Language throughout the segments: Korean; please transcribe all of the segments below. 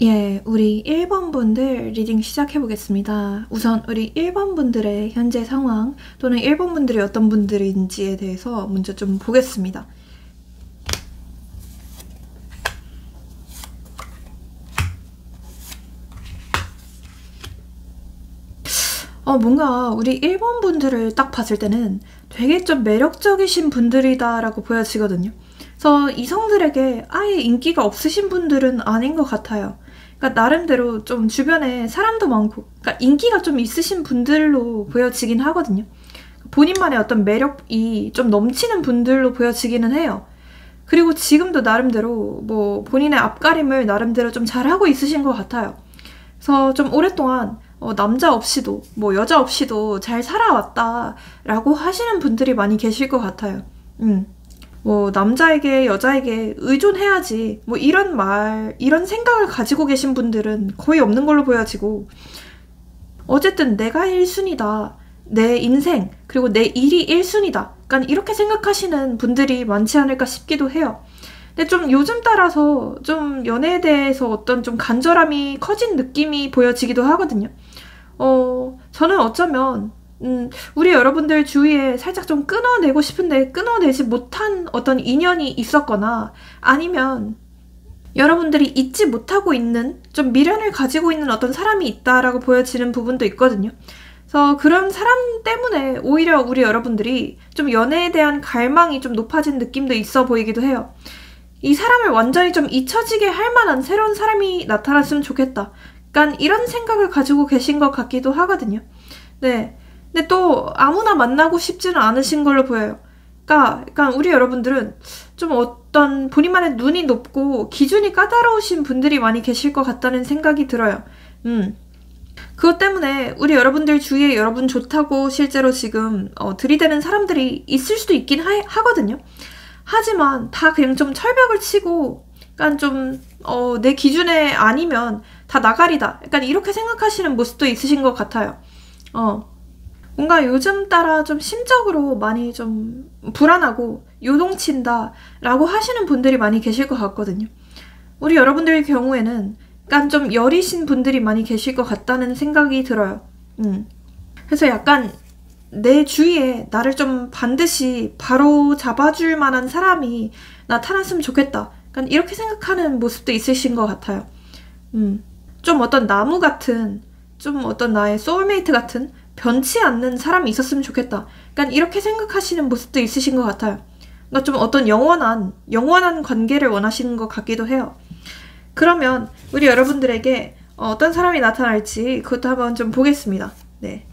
예, 우리 1번 분들 리딩 시작해 보겠습니다. 우선 우리 1번 분들의 현재 상황 또는 1번 분들이 어떤 분들인지에 대해서 먼저 좀 보겠습니다. 뭔가 우리 1번 분들을 딱 봤을 때는 되게 좀 매력적이신 분들이다라고 보여지거든요. 그래서 이성들에게 아예 인기가 없으신 분들은 아닌 것 같아요. 그러니까 나름대로 좀 주변에 사람도 많고, 그러니까 인기가 좀 있으신 분들로 보여지긴 하거든요. 본인만의 어떤 매력이 좀 넘치는 분들로 보여지기는 해요. 그리고 지금도 나름대로 뭐 본인의 앞가림을 나름대로 좀 잘하고 있으신 것 같아요. 그래서 좀 오랫동안 남자 없이도 뭐 여자 없이도 잘 살아왔다라고 하시는 분들이 많이 계실 것 같아요. 뭐 남자에게 여자에게 의존해야지 뭐 이런 생각을 가지고 계신 분들은 거의 없는 걸로 보여지고, 어쨌든 내가 1순위다, 내 인생 그리고 내 일이 1순위다, 그러니까 이렇게 생각하시는 분들이 많지 않을까 싶기도 해요. 근데 좀 요즘 따라서 좀 연애에 대해서 어떤 좀 간절함이 커진 느낌이 보여지기도 하거든요. 저는 어쩌면 우리 여러분들 주위에 살짝 좀 끊어내고 싶은데 끊어내지 못한 어떤 인연이 있었거나, 아니면 여러분들이 잊지 못하고 있는 좀 미련을 가지고 있는 어떤 사람이 있다라고 보여지는 부분도 있거든요. 그래서 그런 사람 때문에 오히려 우리 여러분들이 좀 연애에 대한 갈망이 좀 높아진 느낌도 있어 보이기도 해요. 이 사람을 완전히 좀 잊혀지게 할 만한 새로운 사람이 나타났으면 좋겠다, 약간 이런 생각을 가지고 계신 것 같기도 하거든요. 네. 근데 또 아무나 만나고 싶지는 않으신 걸로 보여요. 그러니까 우리 여러분들은 좀 어떤 본인만의 눈이 높고 기준이 까다로우신 분들이 많이 계실 것 같다는 생각이 들어요. 그것 때문에 우리 여러분들 주위에 여러분 좋다고 실제로 지금 들이대는 사람들이 있을 수도 있긴 하거든요. 하지만 다 그냥 좀 철벽을 치고, 약간 좀 내 기준에 아니면 다 나가리다, 약간 이렇게 생각하시는 모습도 있으신 것 같아요. 뭔가 요즘 따라 좀 심적으로 많이 좀 불안하고 요동친다 라고 하시는 분들이 많이 계실 것 같거든요. 우리 여러분들의 경우에는 약간 좀 여리신 분들이 많이 계실 것 같다는 생각이 들어요. 그래서 약간 내 주위에 나를 좀 반드시 바로 잡아줄 만한 사람이 나타났으면 좋겠다, 약간 이렇게 생각하는 모습도 있으신 것 같아요. 좀 어떤 나무 같은, 좀 어떤 나의 소울메이트 같은 변치 않는 사람이 있었으면 좋겠다, 약간 이렇게 생각하시는 모습도 있으신 것 같아요. 그러니까 좀 어떤 영원한 관계를 원하시는 것 같기도 해요. 그러면 우리 여러분들에게 어떤 사람이 나타날지 그것도 한번 좀 보겠습니다. 네.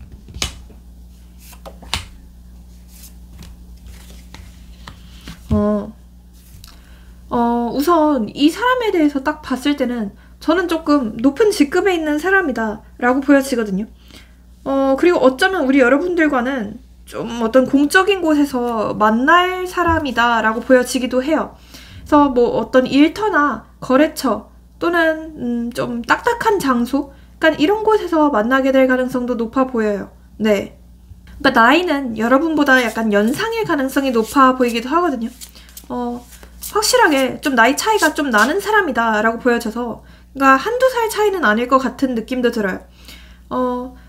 우선 이 사람에 대해서 딱 봤을 때는 저는 조금 높은 직급에 있는 사람이다 라고 보여지거든요. 그리고 어쩌면 우리 여러분들과는 좀 어떤 공적인 곳에서 만날 사람이다 라고 보여지기도 해요. 그래서 뭐 어떤 일터나 거래처 또는 좀 딱딱한 장소, 약간 이런 곳에서 만나게 될 가능성도 높아 보여요. 네. 그러니까 나이는 여러분보다 약간 연상일 가능성이 높아 보이기도 하거든요. 확실하게 좀 나이 차이가 좀 나는 사람이다 라고 보여져서, 그러니까 한두 살 차이는 아닐 것 같은 느낌도 들어요.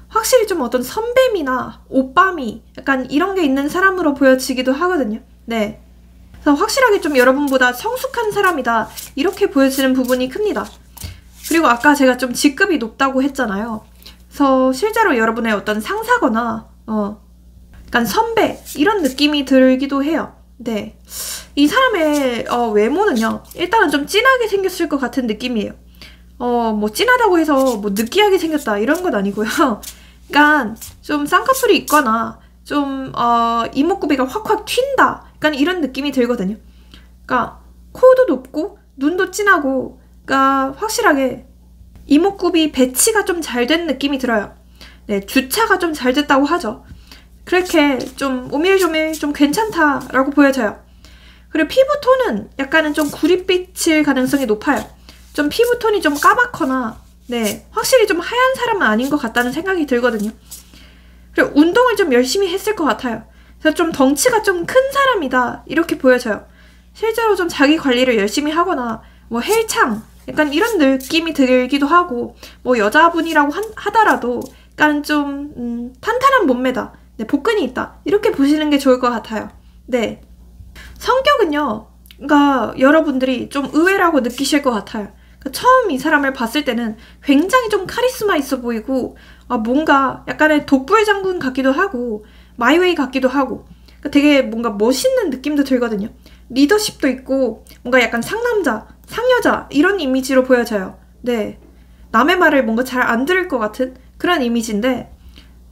확실히 좀 어떤 선배미나 오빠미, 약간 이런 게 있는 사람으로 보여지기도 하거든요. 네. 그래서 확실하게 좀 여러분보다 성숙한 사람이다, 이렇게 보여지는 부분이 큽니다. 그리고 아까 제가 좀 직급이 높다고 했잖아요. 그래서 실제로 여러분의 어떤 상사거나 약간 선배, 이런 느낌이 들기도 해요. 네. 이 사람의 외모는요, 일단은 좀 진하게 생겼을 것 같은 느낌이에요. 뭐 진하다고 해서 뭐 느끼하게 생겼다 이런 건 아니고요. 그러니까 좀 쌍꺼풀이 있거나 좀 이목구비가 확확 튄다, 약간 이런 느낌이 들거든요. 그러니까 코도 높고 눈도 진하고, 그러니까 확실하게 이목구비 배치가 좀 잘 된 느낌이 들어요. 네, 주차가 좀 잘 됐다고 하죠. 그렇게 좀 오밀조밀 좀 괜찮다라고 보여져요. 그리고 피부톤은 약간은 좀 구릿빛일 가능성이 높아요. 좀 피부톤이 좀 까맣거나, 네, 확실히 좀 하얀 사람은 아닌 것 같다는 생각이 들거든요. 그리고 운동을 좀 열심히 했을 것 같아요. 그래서 좀 덩치가 좀 큰 사람이다, 이렇게 보여져요. 실제로 좀 자기 관리를 열심히 하거나 뭐 헬창, 약간 이런 느낌이 들기도 하고, 뭐 여자분이라고 하더라도 약간 좀 탄탄한 몸매다, 네, 복근이 있다, 이렇게 보시는 게 좋을 것 같아요. 네, 성격은요, 그러니까 여러분들이 좀 의외라고 느끼실 것 같아요. 그러니까 처음 이 사람을 봤을 때는 굉장히 좀 카리스마 있어 보이고, 뭔가 약간의 독불 장군 같기도 하고 마이웨이 같기도 하고, 그러니까 되게 뭔가 멋있는 느낌도 들거든요. 리더십도 있고 뭔가 약간 상남자, 상여자 이런 이미지로 보여져요. 네, 남의 말을 뭔가 잘 안 들을 것 같은 그런 이미지인데,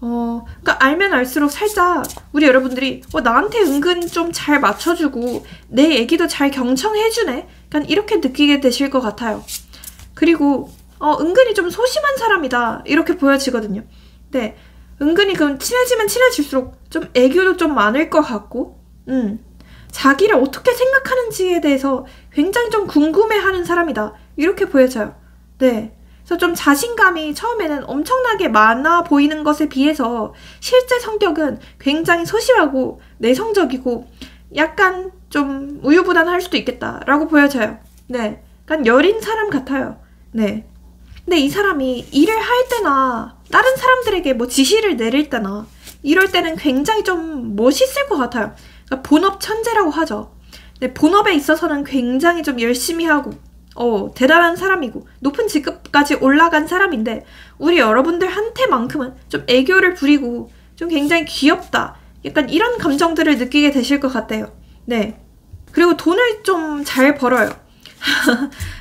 그러니까 알면 알수록 살짝 우리 여러분들이 나한테 은근 좀 잘 맞춰주고 내 얘기도 잘 경청해주네, 약간 이렇게 느끼게 되실 것 같아요. 그리고 은근히 좀 소심한 사람이다, 이렇게 보여지거든요. 네, 은근히 그럼 친해지면 친해질수록 좀 애교도 좀 많을 것 같고, 자기를 어떻게 생각하는지에 대해서 굉장히 좀 궁금해하는 사람이다, 이렇게 보여져요. 네, 그래서 좀 자신감이 처음에는 엄청나게 많아 보이는 것에 비해서 실제 성격은 굉장히 소심하고 내성적이고 약간 좀 우유부단할 수도 있겠다라고 보여져요. 네, 약간 여린 사람 같아요. 네, 근데 이 사람이 일을 할 때나 다른 사람들에게 뭐 지시를 내릴 때나 이럴 때는 굉장히 좀 멋있을 것 같아요. 그러니까 본업 천재라고 하죠. 네, 본업에 있어서는 굉장히 좀 열심히 하고 대단한 사람이고 높은 직급까지 올라간 사람인데, 우리 여러분들한테만큼은 좀 애교를 부리고 좀 굉장히 귀엽다, 약간 이런 감정들을 느끼게 되실 것 같아요. 네, 그리고 돈을 좀 잘 벌어요.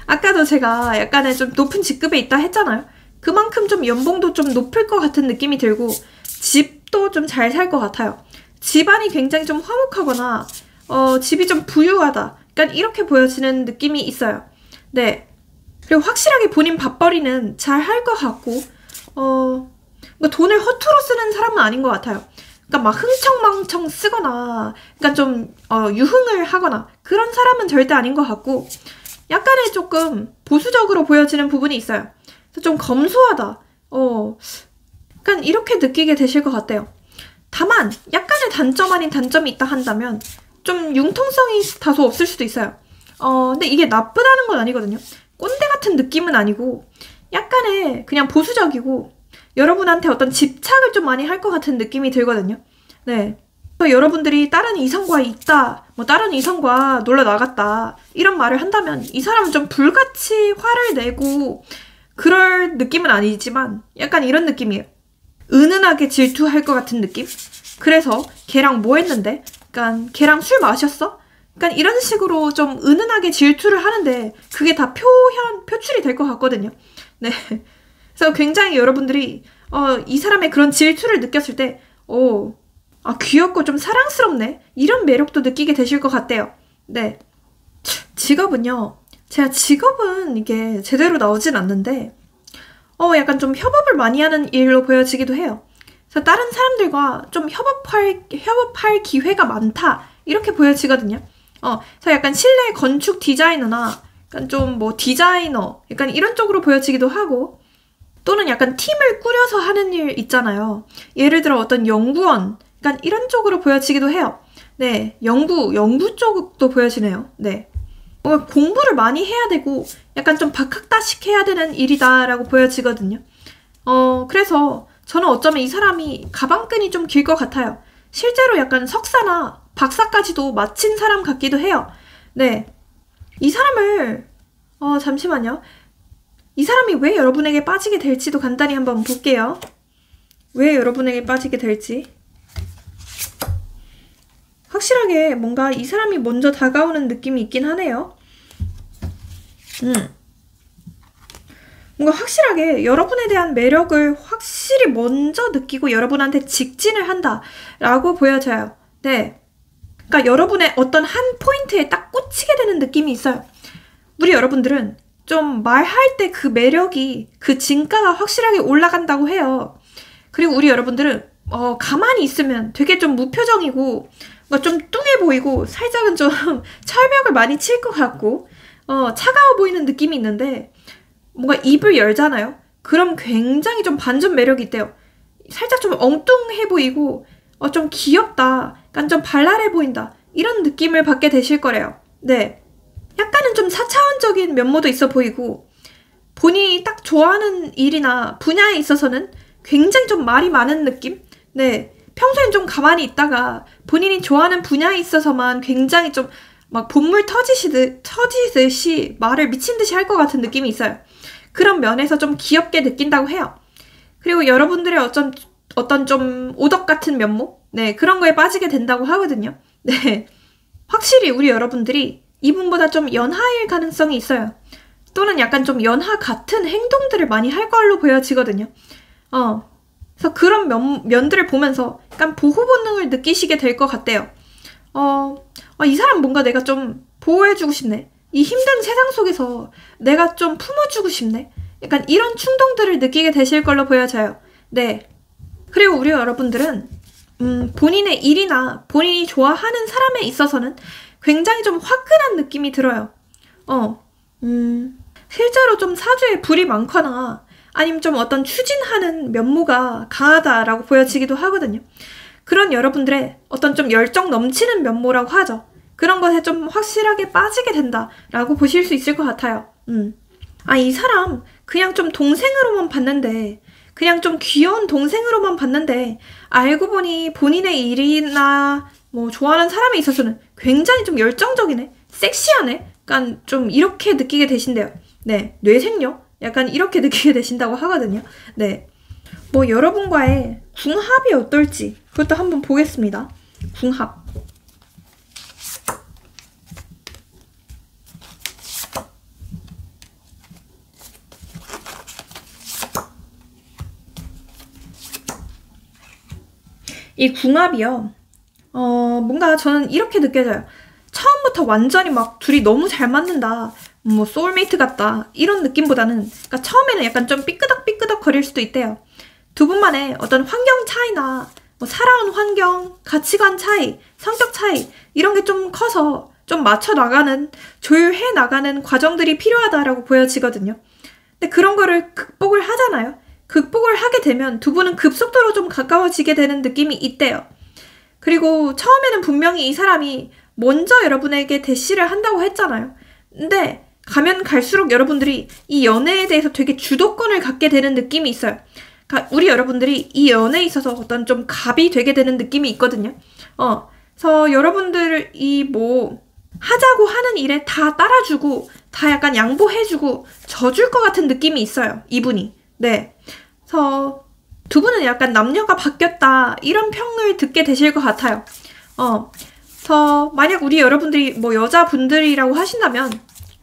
아까도 제가 약간의 좀 높은 직급에 있다 했잖아요. 그만큼 좀 연봉도 좀 높을 것 같은 느낌이 들고 집도 좀 잘 살 것 같아요. 집안이 굉장히 좀 화목하거나 집이 좀 부유하다, 약간 이렇게 보여지는 느낌이 있어요. 네, 그리고 확실하게 본인 밥벌이는 잘 할 것 같고 뭐 돈을 허투루 쓰는 사람은 아닌 것 같아요. 그러니까 막 흥청망청 쓰거나 그러니까 좀 유흥을 하거나 그런 사람은 절대 아닌 것 같고, 약간의 조금 보수적으로 보여지는 부분이 있어요. 그래서 좀 검소하다, 약간 이렇게 느끼게 되실 것 같아요. 다만 약간의 단점 아닌 단점이 있다 한다면 좀 융통성이 다소 없을 수도 있어요. 근데 이게 나쁘다는 건 아니거든요. 꼰대 같은 느낌은 아니고 약간의 그냥 보수적이고 여러분한테 어떤 집착을 좀 많이 할 것 같은 느낌이 들거든요. 네, 여러분들이 다른 이성과 있다, 뭐 다른 이성과 놀러 나갔다 이런 말을 한다면 이 사람은 좀 불같이 화를 내고 그럴 느낌은 아니지만 약간 이런 느낌이에요. 은은하게 질투할 것 같은 느낌? 그래서 걔랑 뭐 했는데? 약간 걔랑 술 마셨어? 약간 이런 식으로 좀 은은하게 질투를 하는데 그게 다 표출이 될 것 같거든요. 네, 그래서 굉장히 여러분들이 이 사람의 그런 질투를 느꼈을 때 귀엽고 좀 사랑스럽네, 이런 매력도 느끼게 되실 것 같아요. 네, 직업은요, 제가 직업은 이게 제대로 나오진 않는데 약간 좀 협업을 많이 하는 일로 보여지기도 해요. 그래서 다른 사람들과 좀 협업할 기회가 많다, 이렇게 보여지거든요. 그래서 약간 실내 건축 디자이너나 약간 좀 뭐 디자이너 약간 이런 쪽으로 보여지기도 하고, 또는 약간 팀을 꾸려서 하는 일 있잖아요. 예를 들어 어떤 연구원, 약간 이런 쪽으로 보여지기도 해요. 네, 연구 쪽도 보여지네요. 네, 공부를 많이 해야 되고 약간 좀 박학다식 해야 되는 일이다라고 보여지거든요. 그래서 저는 어쩌면 이 사람이 가방끈이 좀 길 것 같아요. 실제로 약간 석사나 박사까지도 마친 사람 같기도 해요. 네, 이 사람을 잠시만요. 이 사람이 왜 여러분에게 빠지게 될지도 간단히 한번 볼게요. 왜 여러분에게 빠지게 될지. 확실하게 뭔가 이 사람이 먼저 다가오는 느낌이 있긴 하네요. 뭔가 확실하게 여러분에 대한 매력을 확실히 먼저 느끼고 여러분한테 직진을 한다라고 보여져요. 네, 그러니까 여러분의 어떤 한 포인트에 딱 꽂히게 되는 느낌이 있어요. 우리 여러분들은 좀 말할 때 그 매력이, 그 진가가 확실하게 올라간다고 해요. 그리고 우리 여러분들은 가만히 있으면 되게 좀 무표정이고 좀 뚱해 보이고 살짝은 좀 철벽을 많이 칠 것 같고 차가워 보이는 느낌이 있는데, 뭔가 입을 열잖아요? 그럼 굉장히 좀 반전 매력이 있대요. 살짝 좀 엉뚱해 보이고 좀 귀엽다, 약간 좀 발랄해 보인다, 이런 느낌을 받게 되실 거래요. 네, 약간은 약간은 좀 4차원적인 면모도 있어 보이고, 본인이 딱 좋아하는 일이나 분야에 있어서는 굉장히 좀 말이 많은 느낌? 네. 평소엔 좀 가만히 있다가 본인이 좋아하는 분야에 있어서만 굉장히 좀 막 본물 터지듯이 말을 미친 듯이 할 것 같은 느낌이 있어요. 그런 면에서 좀 귀엽게 느낀다고 해요. 그리고 여러분들의 어떤 좀 오덕 같은 면모? 네, 그런 거에 빠지게 된다고 하거든요. 네. 확실히 우리 여러분들이 이분보다 좀 연하일 가능성이 있어요. 또는 약간 좀 연하 같은 행동들을 많이 할 걸로 보여지거든요. 그래서 그런 면들을 보면서 약간 보호 본능을 느끼시게 될 것 같대요. 이 사람 뭔가 내가 좀 보호해주고 싶네. 이 힘든 세상 속에서 내가 좀 품어주고 싶네. 약간 이런 충동들을 느끼게 되실 걸로 보여져요. 네. 그리고 우리 여러분들은 본인의 일이나 본인이 좋아하는 사람에 있어서는 굉장히 좀 화끈한 느낌이 들어요. 실제로 좀 사주에 불이 많거나 아니면 좀 어떤 추진하는 면모가 강하다라고 보여지기도 하거든요. 그런 여러분들의 어떤 좀 열정 넘치는 면모라고 하죠. 그런 것에 좀 확실하게 빠지게 된다라고 보실 수 있을 것 같아요. 이 사람 그냥 좀 동생으로만 봤는데, 그냥 좀 귀여운 동생으로만 봤는데 알고 보니 본인의 일이나 뭐 좋아하는 사람에 있어서는 굉장히 좀 열정적이네, 섹시하네, 약간 좀 이렇게 느끼게 되신대요. 네, 뇌생녀? 약간 이렇게 느끼게 되신다고 하거든요. 네, 뭐 여러분과의 궁합이 어떨지 그것도 한번 보겠습니다. 궁합. 이 궁합이요. 뭔가 저는 이렇게 느껴져요. 처음부터 완전히 막 둘이 너무 잘 맞는다, 뭐 소울메이트 같다, 이런 느낌보다는, 그러니까 처음에는 약간 좀 삐끄덕삐끄덕 거릴 수도 있대요. 두 분만의 어떤 환경 차이나 뭐 살아온 환경, 가치관 차이, 성격 차이, 이런 게 좀 커서 좀 맞춰 나가는, 조율해 나가는 과정들이 필요하다라고 보여지거든요. 근데 그런 거를 극복을 하잖아요. 극복을 하게 되면 두 분은 급속도로 좀 가까워지게 되는 느낌이 있대요. 그리고 처음에는 분명히 이 사람이 먼저 여러분에게 대시를 한다고 했잖아요. 근데 가면 갈수록 여러분들이 이 연애에 대해서 되게 주도권을 갖게 되는 느낌이 있어요. 그러니까 우리 여러분들이 이 연애에 있어서 어떤 좀 갑이 되게 되는 느낌이 있거든요. 그래서 여러분들이 뭐 하자고 하는 일에 다 따라주고 다 약간 양보해주고 져줄 것 같은 느낌이 있어요, 이분이. 네. 그래서 두 분은 약간 남녀가 바뀌었다, 이런 평을 듣게 되실 것 같아요. 그래서 만약 우리 여러분들이 뭐 여자분들이라고 하신다면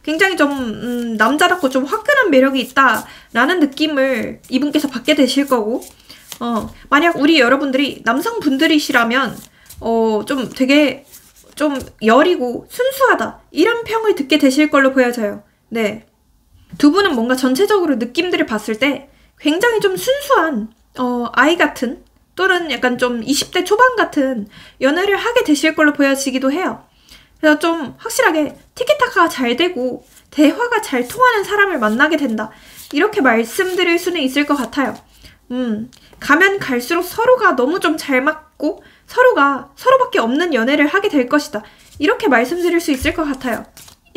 굉장히 좀 남자답고 좀 화끈한 매력이 있다라는 느낌을 이분께서 받게 되실 거고, 만약 우리 여러분들이 남성분들이시라면 좀 되게 좀 여리고 순수하다, 이런 평을 듣게 되실 걸로 보여져요. 네. 두 분은 뭔가 전체적으로 느낌들을 봤을 때 굉장히 좀 순수한 아이 같은, 또는 약간 좀 20대 초반 같은 연애를 하게 되실 걸로 보여지기도 해요. 그래서 좀 확실하게 티키타카가 잘 되고 대화가 잘 통하는 사람을 만나게 된다, 이렇게 말씀드릴 수는 있을 것 같아요. 가면 갈수록 서로가 너무 좀 잘 맞고 서로가 서로밖에 없는 연애를 하게 될 것이다, 이렇게 말씀드릴 수 있을 것 같아요.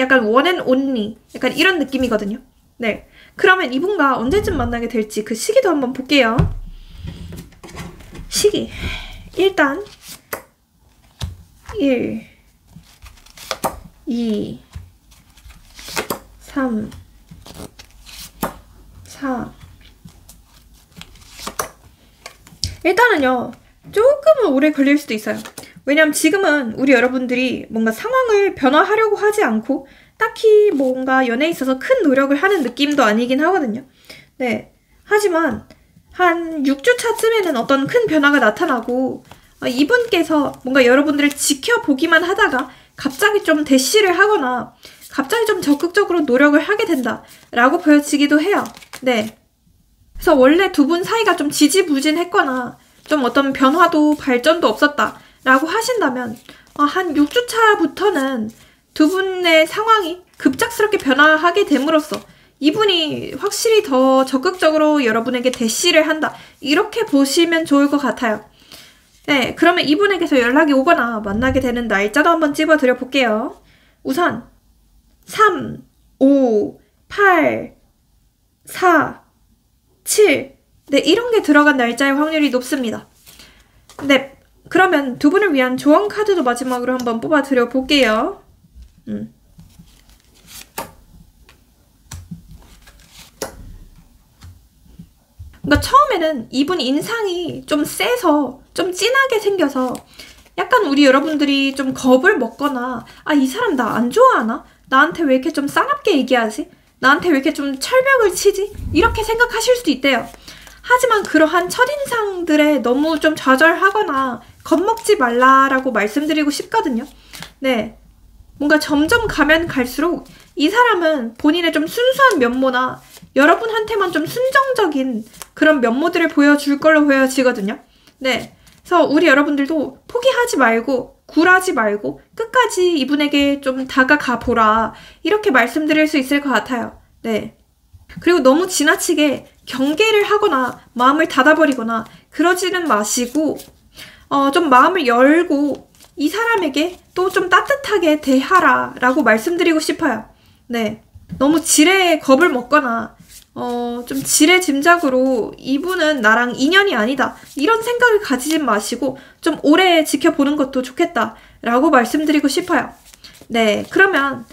약간 원 앤 온리, 약간 이런 느낌이거든요. 네. 그러면 이분과 언제쯤 만나게 될지 그 시기도 한번 볼게요. 시기. 일단 1, 2, 3, 4. 일단은요, 조금은 오래 걸릴 수도 있어요. 왜냐면 지금은 우리 여러분들이 뭔가 상황을 변화하려고 하지 않고 딱히 뭔가 연애에 있어서 큰 노력을 하는 느낌도 아니긴 하거든요. 네. 하지만 한 6주 차쯤에는 어떤 큰 변화가 나타나고 이분께서 뭔가 여러분들을 지켜보기만 하다가 갑자기 좀 대시를 하거나 갑자기 좀 적극적으로 노력을 하게 된다라고 보여지기도 해요. 네. 그래서 원래 두 분 사이가 좀 지지부진했거나 좀 어떤 변화도 발전도 없었다라고 하신다면 한 6주 차부터는 두 분의 상황이 급작스럽게 변화하게 됨으로써 이분이 확실히 더 적극적으로 여러분에게 대시를 한다, 이렇게 보시면 좋을 것 같아요. 네, 그러면 이분에게서 연락이 오거나 만나게 되는 날짜도 한번 찝어드려 볼게요. 우선 3, 5, 8, 4, 7. 네, 이런 게 들어간 날짜의 확률이 높습니다. 네, 그러면 두 분을 위한 조언 카드도 마지막으로 한번 뽑아 드려 볼게요. 그러니까 처음에는 이분 인상이 좀 세서 좀 진하게 생겨서 약간 우리 여러분들이 좀 겁을 먹거나 아, 이 사람 나 안 좋아하나? 나한테 왜 이렇게 좀 싸납게 얘기하지? 나한테 왜 이렇게 좀 철벽을 치지? 이렇게 생각하실 수도 있대요. 하지만 그러한 첫인상들에 너무 좀 좌절하거나 겁먹지 말라라고 말씀드리고 싶거든요. 네, 뭔가 점점 가면 갈수록 이 사람은 본인의 좀 순수한 면모나 여러분한테만 좀 순정적인 그런 면모들을 보여줄 걸로 보여지거든요. 네, 그래서 우리 여러분들도 포기하지 말고 굴하지 말고 끝까지 이분에게 좀 다가가 보라, 이렇게 말씀드릴 수 있을 것 같아요. 네, 그리고 너무 지나치게 경계를 하거나 마음을 닫아버리거나 그러지는 마시고 좀 마음을 열고 이 사람에게 또 좀 따뜻하게 대하라 라고 말씀드리고 싶어요. 네, 너무 지레 겁을 먹거나 좀 지레 짐작으로 이분은 나랑 인연이 아니다 이런 생각을 가지지 마시고 좀 오래 지켜보는 것도 좋겠다 라고 말씀드리고 싶어요. 네, 그러면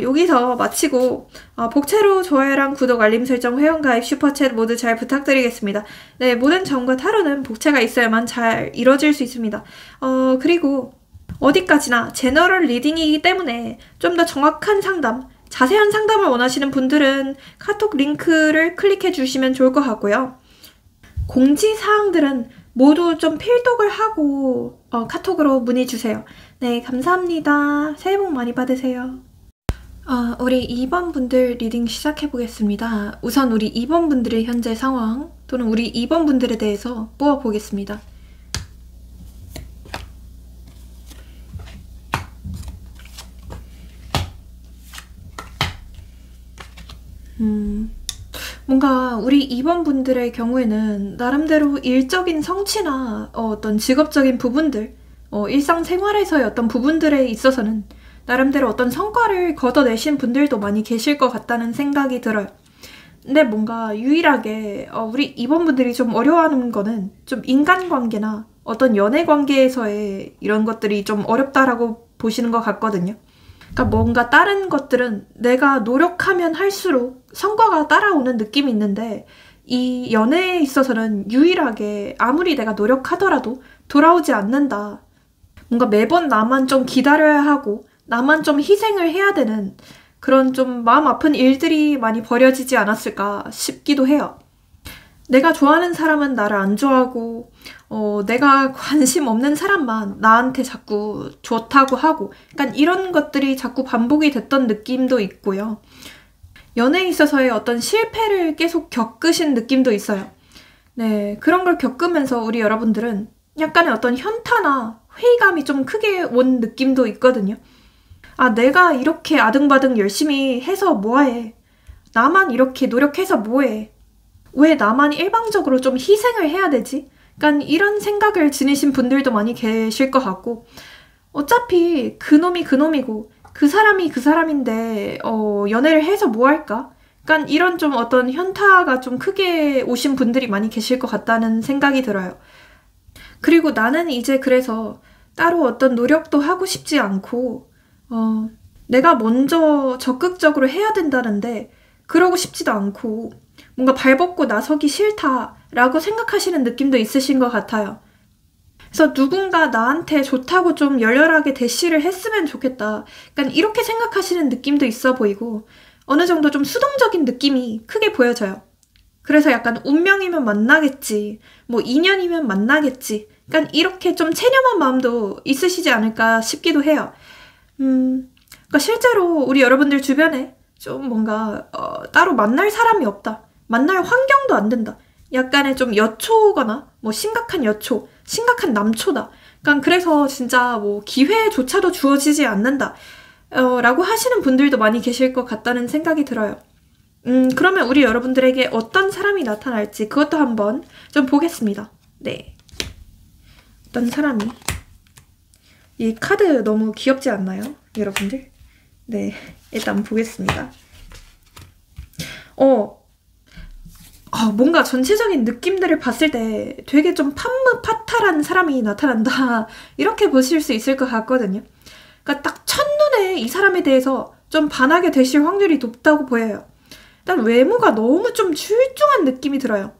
여기서 마치고 복채로 좋아요랑 구독, 알림 설정, 회원가입, 슈퍼챗 모두 잘 부탁드리겠습니다. 네, 모든 점과 타로는 복채가 있어야만 잘 이루어질 수 있습니다. 그리고 어디까지나 제너럴 리딩이기 때문에 좀 더 정확한 상담, 자세한 상담을 원하시는 분들은 카톡 링크를 클릭해 주시면 좋을 것 같고요. 공지사항들은 모두 좀 필독을 하고 카톡으로 문의 주세요. 네, 감사합니다. 새해 복 많이 받으세요. 우리 2번 분들 리딩 시작해 보겠습니다. 우선 우리 2번 분들의 현재 상황 또는 우리 2번 분들에 대해서 뽑아 보겠습니다. 뭔가 우리 2번 분들의 경우에는 나름대로 일적인 성취나 어떤 직업적인 부분들, 일상생활에서의 어떤 부분들에 있어서는 나름대로 어떤 성과를 거둬내신 분들도 많이 계실 것 같다는 생각이 들어요. 근데 뭔가 유일하게 우리 2번 분들이 좀 어려워하는 거는 좀 인간관계나 어떤 연애관계에서의 이런 것들이 좀 어렵다라고 보시는 것 같거든요. 그러니까 뭔가 다른 것들은 내가 노력하면 할수록 성과가 따라오는 느낌이 있는데 이 연애에 있어서는 유일하게 아무리 내가 노력하더라도 돌아오지 않는다. 뭔가 매번 나만 좀 기다려야 하고 나만 좀 희생을 해야 되는 그런 좀 마음 아픈 일들이 많이 벌어지지 않았을까 싶기도 해요. 내가 좋아하는 사람은 나를 안 좋아하고 내가 관심 없는 사람만 나한테 자꾸 좋다고 하고 약간 이런 것들이 자꾸 반복이 됐던 느낌도 있고요. 연애에 있어서의 어떤 실패를 계속 겪으신 느낌도 있어요. 네, 그런 걸 겪으면서 우리 여러분들은 약간의 어떤 현타나 회의감이 좀 크게 온 느낌도 있거든요. 아, 내가 이렇게 아등바등 열심히 해서 뭐해? 나만 이렇게 노력해서 뭐해? 왜 나만 일방적으로 좀 희생을 해야 되지? 약간 이런 생각을 지니신 분들도 많이 계실 것 같고 어차피 그놈이 그놈이고 그 사람이 그 사람인데 연애를 해서 뭐 할까? 약간 이런 좀 어떤 현타가 좀 크게 오신 분들이 많이 계실 것 같다는 생각이 들어요. 그리고 나는 이제 그래서 따로 어떤 노력도 하고 싶지 않고 내가 먼저 적극적으로 해야 된다는데 그러고 싶지도 않고 뭔가 발벗고 나서기 싫다라고 생각하시는 느낌도 있으신 것 같아요. 그래서 누군가 나한테 좋다고 좀 열렬하게 대시를 했으면 좋겠다. 약간 이렇게 생각하시는 느낌도 있어 보이고 어느 정도 좀 수동적인 느낌이 크게 보여져요. 그래서 약간 운명이면 만나겠지, 뭐 인연이면 만나겠지. 약간 이렇게 좀 체념한 마음도 있으시지 않을까 싶기도 해요. 그러니까 실제로 우리 여러분들 주변에 좀 뭔가 따로 만날 사람이 없다. 만날 환경도 안 된다. 약간의 좀 여초거나 뭐 심각한 여초, 심각한 남초다. 그러니까 그래서 진짜 뭐 기회조차도 주어지지 않는다. 라고 하시는 분들도 많이 계실 것 같다는 생각이 들어요. 그러면 우리 여러분들에게 어떤 사람이 나타날지 그것도 한번 좀 보겠습니다. 네. 어떤 사람이. 이 카드 너무 귀엽지 않나요? 여러분들? 네. 일단 보겠습니다. 어, 뭔가 전체적인 느낌들을 봤을 때 되게 좀 판무파탈한 사람이 나타난다. 이렇게 보실 수 있을 것 같거든요. 그러니까 딱 첫눈에 이 사람에 대해서 좀 반하게 되실 확률이 높다고 보여요. 일단 외모가 너무 좀 출중한 느낌이 들어요.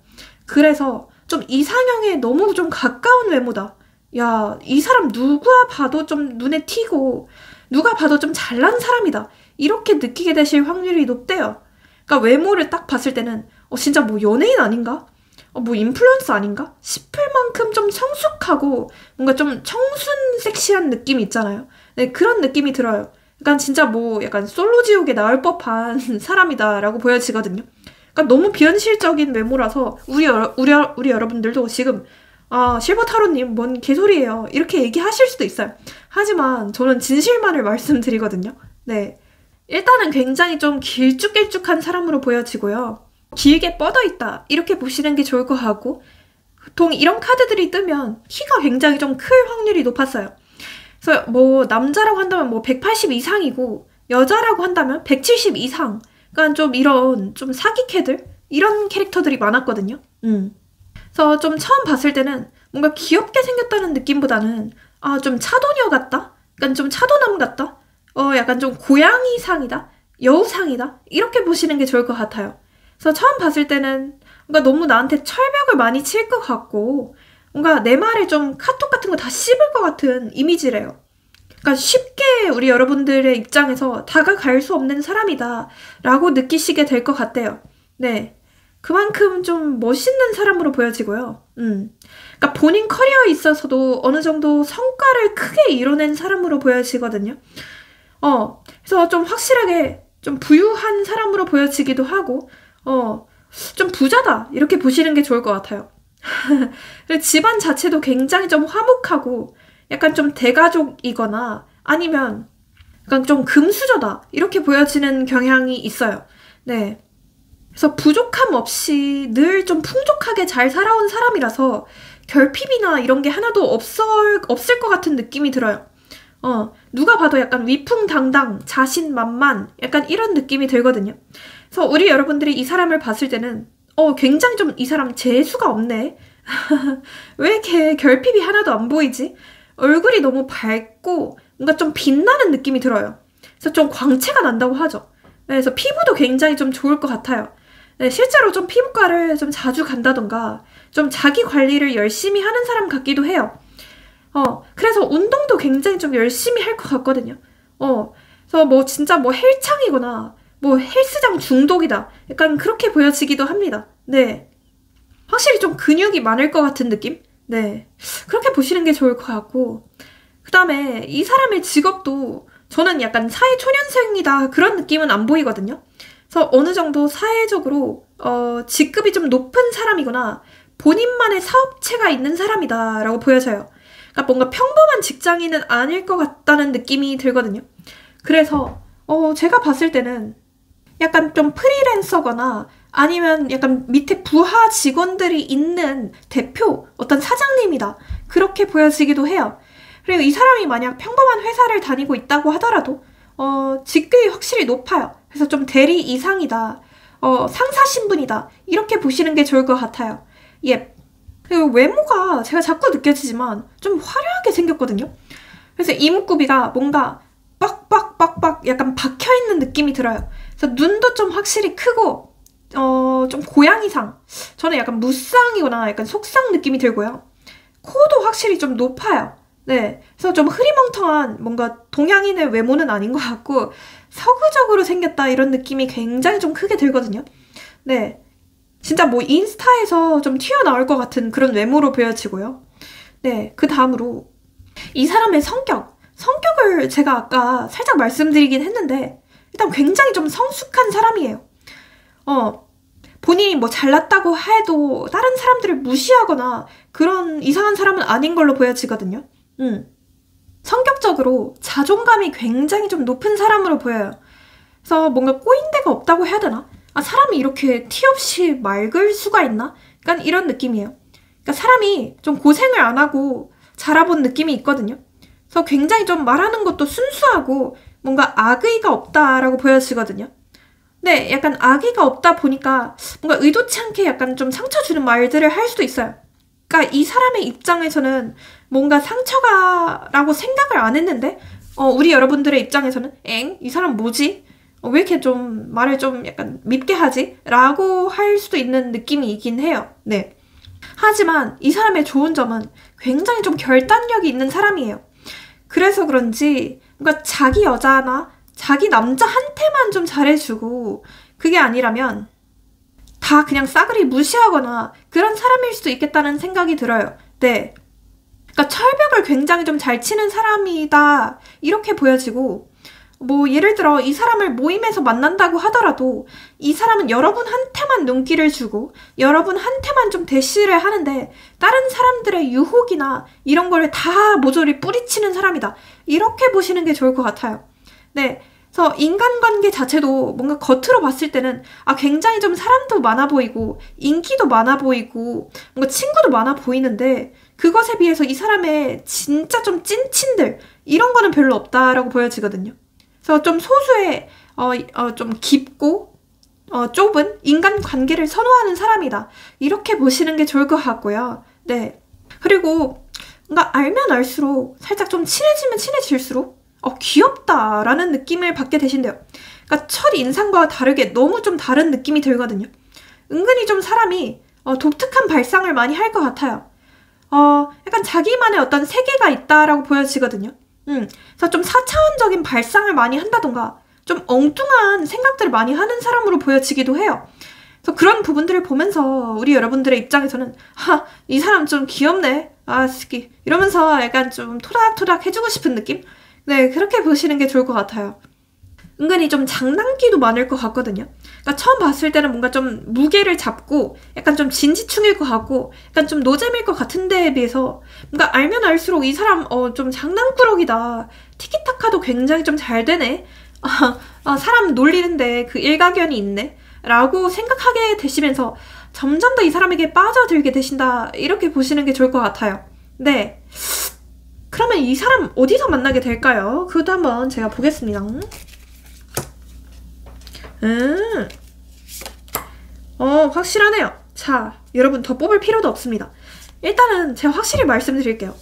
그래서 좀 이상형에 너무 좀 가까운 외모다. 야, 이 사람 누가 봐도 좀 눈에 튀고 누가 봐도 좀 잘난 사람이다. 이렇게 느끼게 되실 확률이 높대요. 그러니까 외모를 딱 봤을 때는 진짜 뭐 연예인 아닌가? 뭐 인플루언서 아닌가? 싶을 만큼 좀 성숙하고 뭔가 좀 청순 섹시한 느낌이 있잖아요. 네, 그런 느낌이 들어요. 약간 진짜 뭐 약간 솔로지옥에 나올 법한 사람이다라고 보여지거든요. 그러니까 너무 비현실적인 외모라서 우리 여러분들도 지금 실버타로님 뭔 개소리예요. 이렇게 얘기하실 수도 있어요. 하지만 저는 진실만을 말씀드리거든요. 네. 일단은 굉장히 좀 길쭉길쭉한 사람으로 보여지고요. 길게 뻗어있다. 이렇게 보시는 게 좋을 것 같고 보통 이런 카드들이 뜨면 키가 굉장히 좀 클 확률이 높았어요. 그래서 뭐 남자라고 한다면 뭐 180 이상이고 여자라고 한다면 170 이상. 그러니까 좀 이런 좀 사기캐들? 이런 캐릭터들이 많았거든요. 그래서 좀 처음 봤을 때는 뭔가 귀엽게 생겼다는 느낌보다는 좀 차도녀 같다? 약간 좀 차도남 같다? 약간 좀 고양이상이다? 여우상이다? 이렇게 보시는 게 좋을 것 같아요. 그래서 처음 봤을 때는 뭔가 너무 나한테 철벽을 많이 칠 것 같고 뭔가 내 말에 좀 카톡 같은 거 다 씹을 것 같은 이미지래요. 그러니까 쉽게 우리 여러분들의 입장에서 다가갈 수 없는 사람이다 라고 느끼시게 될 것 같대요. 네. 그만큼 좀 멋있는 사람으로 보여지고요. 그러니까 본인 커리어에 있어서도 어느 정도 성과를 크게 이뤄낸 사람으로 보여지거든요. 그래서 좀 확실하게 좀 부유한 사람으로 보여지기도 하고, 좀 부자다. 이렇게 보시는 게 좋을 것 같아요. 집안 자체도 굉장히 좀 화목하고, 약간 좀 대가족이거나, 아니면 약간 좀 금수저다. 이렇게 보여지는 경향이 있어요. 네. 그래서 부족함 없이 늘 좀 풍족하게 잘 살아온 사람이라서 결핍이나 이런 게 하나도 없을 것 같은 느낌이 들어요. 누가 봐도 약간 위풍당당, 자신만만, 약간 이런 느낌이 들거든요. 그래서 우리 여러분들이 이 사람을 봤을 때는, 굉장히 좀 이 사람 재수가 없네? 왜 이렇게 결핍이 하나도 안 보이지? 얼굴이 너무 밝고, 뭔가 좀 빛나는 느낌이 들어요. 그래서 좀 광채가 난다고 하죠. 그래서 피부도 굉장히 좀 좋을 것 같아요. 네, 실제로 좀 피부과를 좀 자주 간다던가, 좀 자기 관리를 열심히 하는 사람 같기도 해요. 그래서 운동도 굉장히 좀 열심히 할 것 같거든요. 그래서 뭐 진짜 뭐 헬창이거나 뭐 헬스장 중독이다. 약간 그렇게 보여지기도 합니다. 네. 확실히 좀 근육이 많을 것 같은 느낌? 네. 그렇게 보시는 게 좋을 것 같고. 그 다음에 이 사람의 직업도 저는 약간 사회초년생이다. 그런 느낌은 안 보이거든요. 그래서 어느 정도 사회적으로, 직급이 좀 높은 사람이거나 본인만의 사업체가 있는 사람이다. 라고 보여져요. 그러니까 뭔가 평범한 직장인은 아닐 것 같다는 느낌이 들거든요. 그래서 제가 봤을 때는 약간 좀 프리랜서거나 아니면 약간 밑에 부하 직원들이 있는 대표, 어떤 사장님이다. 그렇게 보여지기도 해요. 그리고 이 사람이 만약 평범한 회사를 다니고 있다고 하더라도 직급이 확실히 높아요. 그래서 좀 대리 이상이다. 상사 신분이다. 이렇게 보시는 게 좋을 것 같아요. 예. 그리고 외모가 제가 자꾸 느껴지지만 좀 화려하게 생겼거든요. 그래서 이목구비가 뭔가 빡빡빡빡 약간 박혀있는 느낌이 들어요. 그래서 눈도 좀 확실히 크고 좀 고양이상. 저는 약간 무쌍이거나 약간 속상 느낌이 들고요. 코도 확실히 좀 높아요. 네. 그래서 좀 흐리멍텅한 뭔가 동양인의 외모는 아닌 것 같고 서구적으로 생겼다 이런 느낌이 굉장히 좀 크게 들거든요. 네. 진짜 뭐 인스타에서 좀 튀어나올 것 같은 그런 외모로 보여지고요. 네, 그 다음으로 이 사람의 성격을 제가 아까 살짝 말씀드리긴 했는데 일단 굉장히 좀 성숙한 사람이에요. 본인이 뭐 잘났다고 해도 다른 사람들을 무시하거나 그런 이상한 사람은 아닌 걸로 보여지거든요. 성격적으로 자존감이 굉장히 좀 높은 사람으로 보여요. 그래서 뭔가 꼬인 데가 없다고 해야 되나? 사람이 이렇게 티 없이 맑을 수가 있나? 약간 이런 느낌이에요. 그러니까 사람이 좀 고생을 안 하고 자라본 느낌이 있거든요. 그래서 굉장히 좀 말하는 것도 순수하고 뭔가 악의가 없다라고 보여지거든요. 네, 약간 악의가 없다 보니까 뭔가 의도치 않게 약간 좀 상처 주는 말들을 할 수도 있어요. 그러니까 이 사람의 입장에서는 뭔가 상처가라고 생각을 안 했는데 우리 여러분들의 입장에서는 이 사람 뭐지? 왜 이렇게 좀 말을 좀 약간 밉게 하지? 라고 할 수도 있는 느낌이 있긴 해요. 네. 하지만 이 사람의 좋은 점은 굉장히 좀 결단력이 있는 사람이에요. 그래서 그런지 뭔가 자기 여자나 자기 남자한테만 좀 잘해주고 그게 아니라면 다 그냥 싸그리 무시하거나 그런 사람일 수도 있겠다는 생각이 들어요. 네. 그러니까 철벽을 굉장히 좀 잘 치는 사람이다 이렇게 보여지고 뭐 예를 들어 이 사람을 모임에서 만난다고 하더라도 이 사람은 여러분한테만 눈길을 주고 여러분한테만 좀 대시를 하는데 다른 사람들의 유혹이나 이런 거를 다 모조리 뿌리치는 사람이다. 이렇게 보시는 게 좋을 것 같아요. 네. 그래서 인간관계 자체도 뭔가 겉으로 봤을 때는 굉장히 좀 사람도 많아 보이고 인기도 많아 보이고 뭔가 친구도 많아 보이는데 그것에 비해서 이 사람의 진짜 좀 찐친들 이런 거는 별로 없다라고 보여지거든요. 그래서 좀 소수의 좀 깊고 좁은 인간관계를 선호하는 사람이다. 이렇게 보시는 게 좋을 것 같고요. 네. 그리고 뭔가 알면 알수록 살짝 좀 친해지면 친해질수록 귀엽다라는 느낌을 받게 되신대요. 그러니까 첫 인상과 다르게 너무 좀 다른 느낌이 들거든요. 은근히 좀 사람이 독특한 발상을 많이 할 것 같아요. 약간 자기만의 어떤 세계가 있다라고 보여지거든요. 그래서 좀 4차원적인 발상을 많이 한다던가 좀 엉뚱한 생각들을 많이 하는 사람으로 보여지기도 해요. 그래서 그런 부분들을 보면서 우리 여러분들의 입장에서는 이 사람 좀 귀엽네. 스키 이러면서 약간 좀 토닥토닥 해주고 싶은 느낌? 네, 그렇게 보시는 게 좋을 것 같아요. 은근히 좀 장난기도 많을 것 같거든요. 그러니까 처음 봤을 때는 뭔가 좀 무게를 잡고 약간 좀 진지충일 것 같고 약간 좀 노잼일 것 같은 데에 비해서 뭔가 알면 알수록 이 사람 좀 장난꾸러기다. 티키타카도 굉장히 좀 잘 되네. 사람 놀리는데 그 일가견이 있네. 라고 생각하게 되시면서 점점 더 이 사람에게 빠져들게 되신다. 이렇게 보시는 게 좋을 것 같아요. 네. 그러면 이 사람 어디서 만나게 될까요? 그것도 한번 제가 보겠습니다. 확실하네요. 자, 여러분 더 뽑을 필요도 없습니다. 일단은 제가 확실히 말씀드릴게요.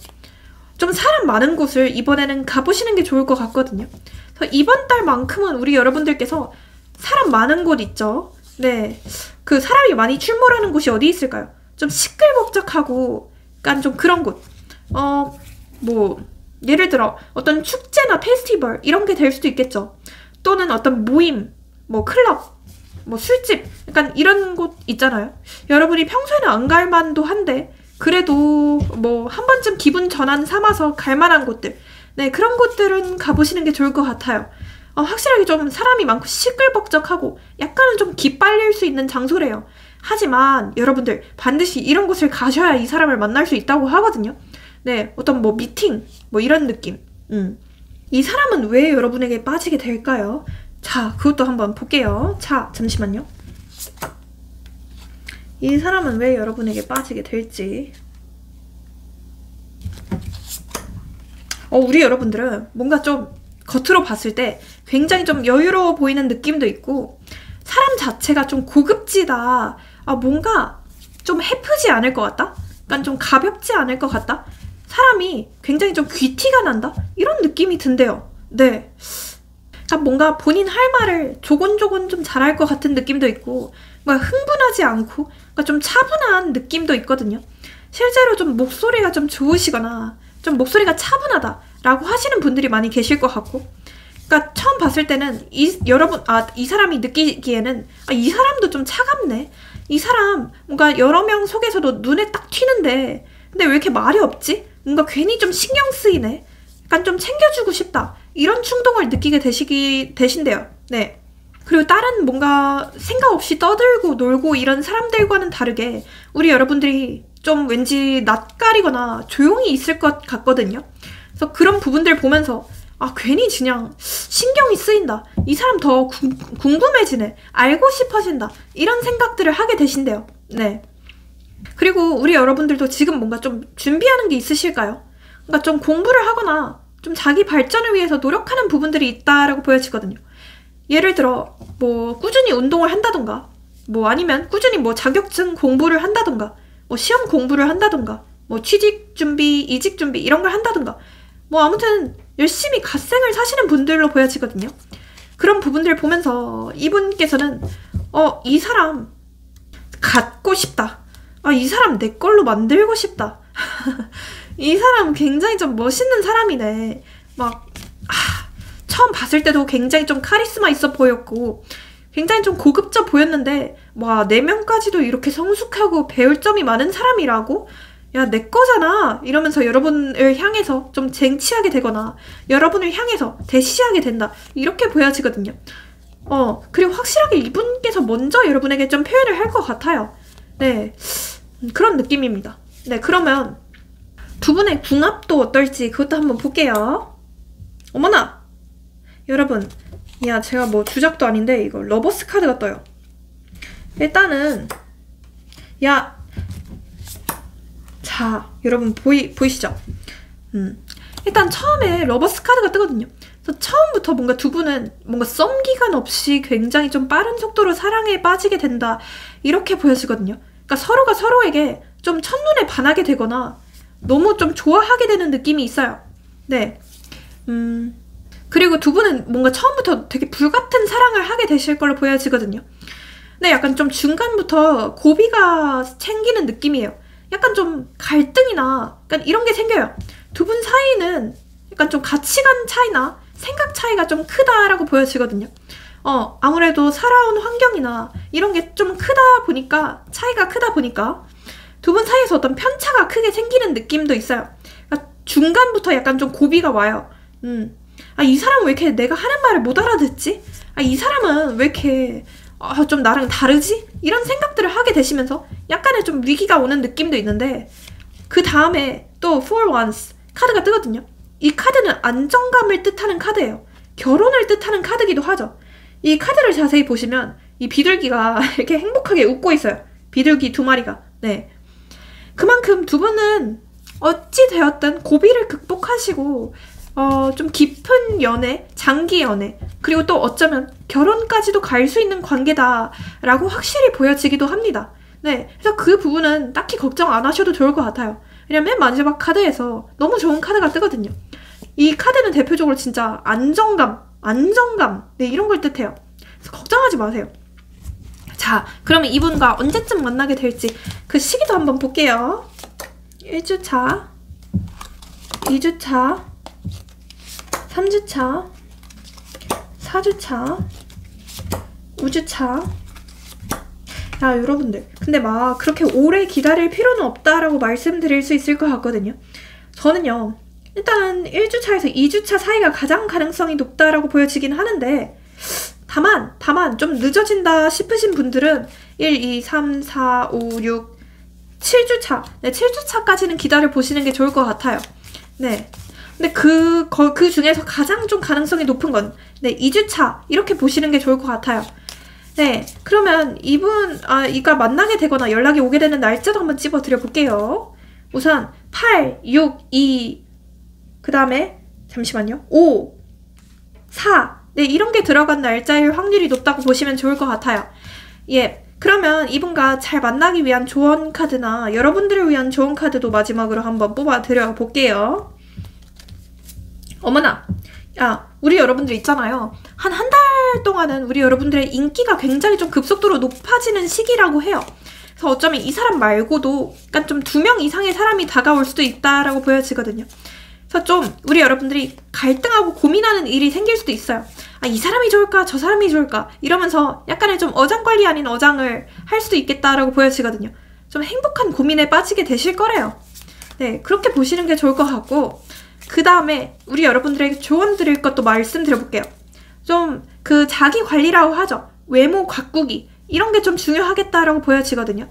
좀 사람 많은 곳을 이번에는 가보시는 게 좋을 것 같거든요. 그래서 이번 달만큼은 우리 여러분들께서 사람 많은 곳 있죠? 네. 그 사람이 많이 출몰하는 곳이 어디 있을까요? 좀 시끌벅적하고 약간 좀 그런 곳. 예를 들어 어떤 축제나 페스티벌 이런 게 될 수도 있겠죠. 또는 어떤 모임, 클럽, 술집 약간 이런 곳 있잖아요. 여러분이 평소에는 안 갈 만도 한데 그래도 한 번쯤 기분 전환 삼아서 갈 만한 곳들. 네, 그런 곳들은 가보시는 게 좋을 것 같아요. 확실하게 좀 사람이 많고 시끌벅적하고 약간은 좀 기빨릴 수 있는 장소래요. 하지만 여러분들 반드시 이런 곳을 가셔야 이 사람을 만날 수 있다고 하거든요. 네, 어떤 미팅 이런 느낌. 이 사람은 왜 여러분에게 빠지게 될까요? 자, 그것도 한번 볼게요. 자, 잠시만요. 이 사람은 왜 여러분에게 빠지게 될지. 우리 여러분들은 뭔가 좀 겉으로 봤을 때 굉장히 좀 여유로워 보이는 느낌도 있고 사람 자체가 좀 고급지다. 뭔가 좀 해프지 않을 것 같다? 약간 좀 가볍지 않을 것 같다? 사람이 굉장히 좀 귀티가 난다? 이런 느낌이 든대요. 네. 그러니까 뭔가 본인 할 말을 조곤조곤 좀 잘할 것 같은 느낌도 있고 뭔가 흥분하지 않고 그러니까 좀 차분한 느낌도 있거든요. 실제로 좀 목소리가 좀 좋으시거나 좀 목소리가 차분하다라고 하시는 분들이 많이 계실 것 같고 그러니까 처음 봤을 때는 이 사람이 느끼기에는 이 사람도 좀 차갑네. 이 사람 뭔가 여러 명 속에서도 눈에 딱 튀는데 근데 왜 이렇게 말이 없지? 뭔가 괜히 좀 신경 쓰이네. 약간 좀 챙겨주고 싶다. 이런 충동을 느끼게 되신대요. 네. 그리고 다른 뭔가 생각 없이 떠들고 놀고 이런 사람들과는 다르게 우리 여러분들이 좀 왠지 낯가리거나 조용히 있을 것 같거든요. 그래서 그런 부분들 보면서 괜히 그냥 신경이 쓰인다. 이 사람 더 궁금해지네. 알고 싶어진다. 이런 생각들을 하게 되신대요. 네. 그리고 우리 여러분들도 지금 뭔가 좀 준비하는 게 있으실까요? 그러니까 좀 공부를 하거나 좀 자기 발전을 위해서 노력하는 부분들이 있다라고 보여지거든요. 예를 들어 뭐 꾸준히 운동을 한다던가, 뭐 아니면 꾸준히 뭐 자격증 공부를 한다던가, 뭐 시험 공부를 한다던가, 뭐 취직 준비, 이직 준비 이런 걸 한다던가, 뭐 아무튼 열심히 갓생을 사시는 분들로 보여지거든요. 그런 부분들을 보면서 이분께서는 이 사람 갖고 싶다. 이 사람 내 걸로 만들고 싶다. 이 사람 굉장히 좀 멋있는 사람이네. 막 처음 봤을 때도 굉장히 좀 카리스마 있어 보였고 굉장히 좀 고급져 보였는데 와, 내면까지도 이렇게 성숙하고 배울 점이 많은 사람이라고? 야, 내 거잖아. 이러면서 여러분을 향해서 좀 쟁취하게 되거나 여러분을 향해서 대시하게 된다. 이렇게 보여지거든요. 그리고 확실하게 이분께서 먼저 여러분에게 좀 표현을 할 것 같아요. 네, 그런 느낌입니다. 네, 그러면 두 분의 궁합도 어떨지 그것도 한번 볼게요. 어머나! 여러분, 야, 제가 뭐 주작도 아닌데 이거 러버스 카드가 떠요. 일단은 자, 여러분 보이시죠? 일단 처음에 러버스 카드가 뜨거든요. 그래서 처음부터 뭔가 두 분은 뭔가 썸기간 없이 굉장히 좀 빠른 속도로 사랑에 빠지게 된다, 이렇게 보여지거든요. 그러니까 서로가 서로에게 좀 첫눈에 반하게 되거나 너무 좀 좋아하게 되는 느낌이 있어요. 네. 그리고 두 분은 뭔가 처음부터 되게 불같은 사랑을 하게 되실 걸로 보여지거든요. 근데 약간 좀 중간부터 고비가 생기는 느낌이에요. 약간 좀 갈등이나 약간 이런 게 생겨요. 두 분 사이는 약간 좀 가치관 차이나 생각 차이가 좀 크다라고 보여지거든요. 아무래도 살아온 환경이나 이런 게 좀 차이가 크다 보니까 두 분 사이에서 어떤 편차가 크게 생기는 느낌도 있어요. 그러니까 중간부터 약간 좀 고비가 와요. 이 사람은 왜 이렇게 내가 하는 말을 못 알아듣지? 이 사람은 왜 이렇게 좀 나랑 다르지? 이런 생각들을 하게 되시면서 약간의 좀 위기가 오는 느낌도 있는데, 그 다음에 또 For Once 카드가 뜨거든요. 이 카드는 안정감을 뜻하는 카드예요. 결혼을 뜻하는 카드기도 하죠. 이 카드를 자세히 보시면 이 비둘기가 이렇게 행복하게 웃고 있어요. 비둘기 두 마리가. 네. 그만큼 두 분은 어찌 되었든 고비를 극복하시고 좀 깊은 연애, 장기 연애, 그리고 또 어쩌면 결혼까지도 갈 수 있는 관계다라고 확실히 보여지기도 합니다. 네, 그래서 그 부분은 딱히 걱정 안 하셔도 좋을 것 같아요. 왜냐면 맨 마지막 카드에서 너무 좋은 카드가 뜨거든요. 이 카드는 대표적으로 진짜 안정감, 네, 이런 걸 뜻해요. 그래서 걱정하지 마세요. 자, 그러면 이분과 언제쯤 만나게 될지 그 시기도 한번 볼게요. 1주차, 2주차, 3주차, 4주차, 5주차. 야, 여러분들, 근데 막 그렇게 오래 기다릴 필요는 없다라고 말씀드릴 수 있을 것 같거든요. 저는요, 일단 1주차에서 2주차 사이가 가장 가능성이 높다라고 보여지긴 하는데, 다만 좀 늦어진다 싶으신 분들은 1, 2, 3, 4, 5, 6, 7주차, 네, 7주차까지는 기다려 보시는 게 좋을 것 같아요. 네. 근데 그 중에서 가장 좀 가능성이 높은 건, 네, 2주차, 이렇게 보시는 게 좋을 것 같아요. 네, 그러면 이가 만나게 되거나 연락이 오게 되는 날짜도 한번 찝어드려 볼게요. 우선 8, 6, 2, 그 다음에 잠시만요. 5, 4, 네, 이런 게 들어간 날짜일 확률이 높다고 보시면 좋을 것 같아요. 예, 그러면 이분과 잘 만나기 위한 조언 카드나 여러분들을 위한 조언 카드도 마지막으로 한번 뽑아드려 볼게요. 어머나, 야, 우리 여러분들 있잖아요. 한 달 동안은 우리 여러분들의 인기가 굉장히 좀 급속도로 높아지는 시기라고 해요. 그래서 어쩌면 이 사람 말고도 약간 좀 2명 이상의 사람이 다가올 수도 있다라고 보여지거든요. 그래서 좀 우리 여러분들이 갈등하고 고민하는 일이 생길 수도 있어요. 이 사람이 좋을까? 저 사람이 좋을까? 이러면서 약간의 좀 어장관리 아닌 어장을 할 수도 있겠다라고 보여지거든요. 좀 행복한 고민에 빠지게 되실 거래요. 네, 그렇게 보시는 게 좋을 것 같고, 그 다음에 우리 여러분들에게 조언 드릴 것도 말씀드려볼게요. 좀 그 자기 관리라고 하죠. 외모 가꾸기, 이런 게 좀 중요하겠다라고 보여지거든요.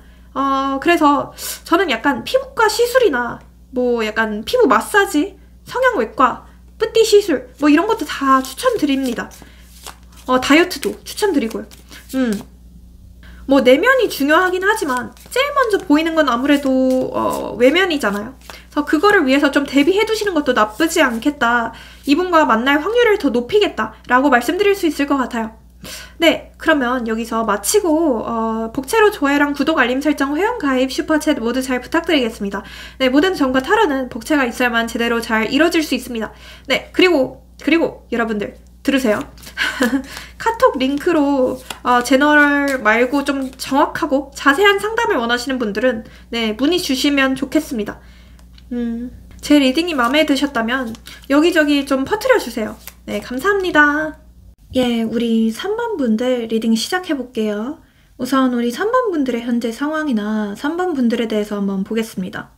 그래서 저는 약간 피부과 시술이나 뭐 약간 피부 마사지, 성형외과, 뿌띠 시술, 뭐 이런 것도 다 추천드립니다. 다이어트도 추천드리고요. 뭐 내면이 중요하긴 하지만 제일 먼저 보이는 건 아무래도 외면이잖아요. 그래서 그거를 위해서 좀 대비해 두시는 것도 나쁘지 않겠다. 이분과 만날 확률을 더 높이겠다 라고 말씀드릴 수 있을 것 같아요. 네, 그러면 여기서 마치고 복채로 좋아요랑 구독, 알림 설정, 회원 가입, 슈퍼챗 모두 잘 부탁드리겠습니다. 네, 모든 정과 탈환은 복채가 있어야만 제대로 잘 이뤄질 수 있습니다. 네, 그리고 여러분들 들으세요. 카톡 링크로 제너럴 말고 좀 정확하고 자세한 상담을 원하시는 분들은 네, 문의 주시면 좋겠습니다. 제 리딩이 마음에 드셨다면 여기저기 좀 퍼뜨려주세요. 네, 감사합니다. 예, 우리 3번 분들 리딩 시작해볼게요. 우선 우리 3번 분들의 현재 상황이나 3번 분들에 대해서 한번 보겠습니다.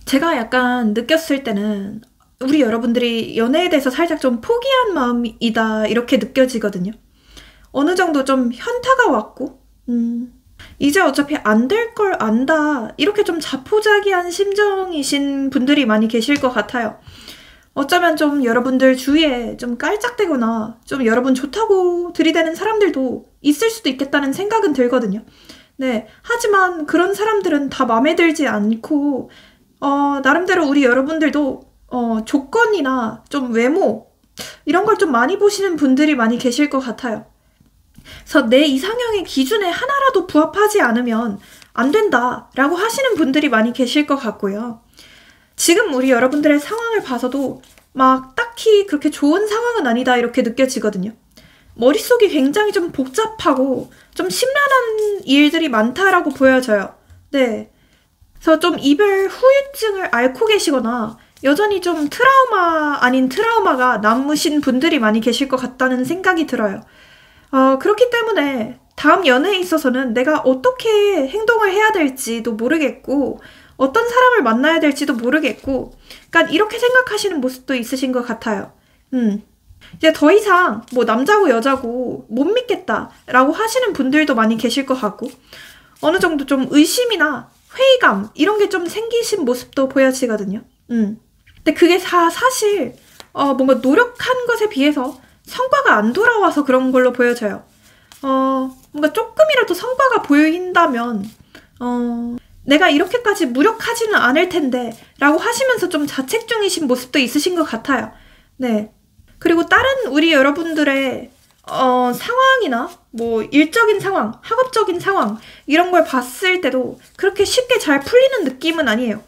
제가 약간 느꼈을 때는 우리 여러분들이 연애에 대해서 살짝 좀 포기한 마음이다 이렇게 느껴지거든요. 어느 정도 좀 현타가 왔고 이제 어차피 안 될 걸 안다 이렇게 좀 자포자기한 심정이신 분들이 많이 계실 것 같아요. 어쩌면 좀 여러분들 주위에 좀 깔짝대거나 좀 여러분 좋다고 들이대는 사람들도 있을 수도 있겠다는 생각은 들거든요. 네, 하지만 그런 사람들은 다 마음에 들지 않고 나름대로 우리 여러분들도 조건이나 좀 외모 이런 걸 좀 많이 보시는 분들이 많이 계실 것 같아요. 그래서 내 이상형의 기준에 하나라도 부합하지 않으면 안 된다 라고 하시는 분들이 많이 계실 것 같고요. 지금 우리 여러분들의 상황을 봐서도 막 딱히 그렇게 좋은 상황은 아니다 이렇게 느껴지거든요. 머릿속이 굉장히 좀 복잡하고 좀 심란한 일들이 많다라고 보여져요. 네. 그래서 좀 이별 후유증을 앓고 계시거나 여전히 좀 트라우마 아닌 트라우마가 남으신 분들이 많이 계실 것 같다는 생각이 들어요. 그렇기 때문에 다음 연애에 있어서는 내가 어떻게 행동을 해야 될지도 모르겠고 어떤 사람을 만나야 될지도 모르겠고 그러니까 이렇게 생각하시는 모습도 있으신 것 같아요. 이제 더 이상 뭐 남자고 여자고 못 믿겠다라고 하시는 분들도 많이 계실 것 같고 어느 정도 좀 의심이나 회의감 이런 게 좀 생기신 모습도 보여지거든요. 근데 그게 사실 뭔가 노력한 것에 비해서 성과가 안 돌아와서 그런 걸로 보여져요. 뭔가 조금이라도 성과가 보인다면 내가 이렇게까지 무력하지는 않을 텐데 라고 하시면서 좀 자책 중이신 모습도 있으신 것 같아요. 네. 그리고 다른 우리 여러분들의 상황이나 뭐 일적인 상황, 학업적인 상황 이런 걸 봤을 때도 그렇게 쉽게 잘 풀리는 느낌은 아니에요.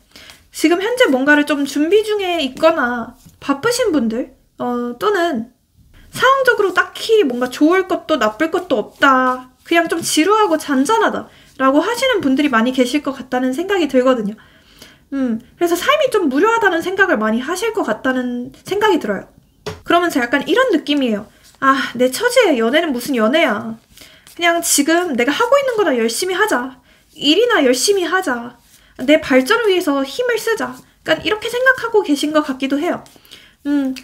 지금 현재 뭔가를 좀 준비 중에 있거나 바쁘신 분들 또는 상황적으로 딱히 뭔가 좋을 것도 나쁠 것도 없다. 그냥 좀 지루하고 잔잔하다. 라고 하시는 분들이 많이 계실 것 같다는 생각이 들거든요. 그래서 삶이 좀 무료하다는 생각을 많이 하실 것 같다는 생각이 들어요. 그러면서 약간 이런 느낌이에요. 아, 내 처지에 연애는 무슨 연애야. 그냥 지금 내가 하고 있는 거나 열심히 하자. 일이나 열심히 하자. 내 발전을 위해서 힘을 쓰자. 약간 이렇게 생각하고 계신 것 같기도 해요.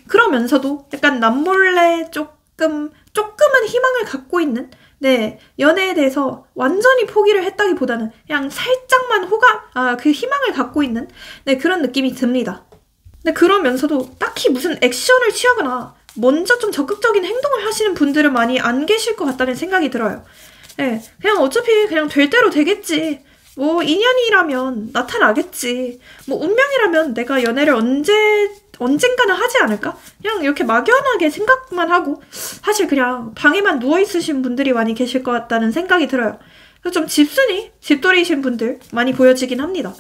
그러면서도 약간 남몰래 조금은 희망을 갖고 있는 네, 연애에 대해서 완전히 포기를 했다기보다는 그냥 살짝만 그 희망을 갖고 있는 네, 그런 느낌이 듭니다. 근데 그러면서도 딱히 무슨 액션을 취하거나 먼저 좀 적극적인 행동을 하시는 분들은 많이 안 계실 것 같다는 생각이 들어요. 네, 그냥 어차피 그냥 될 대로 되겠지. 뭐 인연이라면 나타나겠지. 뭐 운명이라면 내가 연애를 언젠가는 하지 않을까? 그냥 이렇게 막연하게 생각만 하고 사실 그냥 방에만 누워있으신 분들이 많이 계실 것 같다는 생각이 들어요. 그래서 좀 집돌이이신 분들 많이 보여지긴 합니다.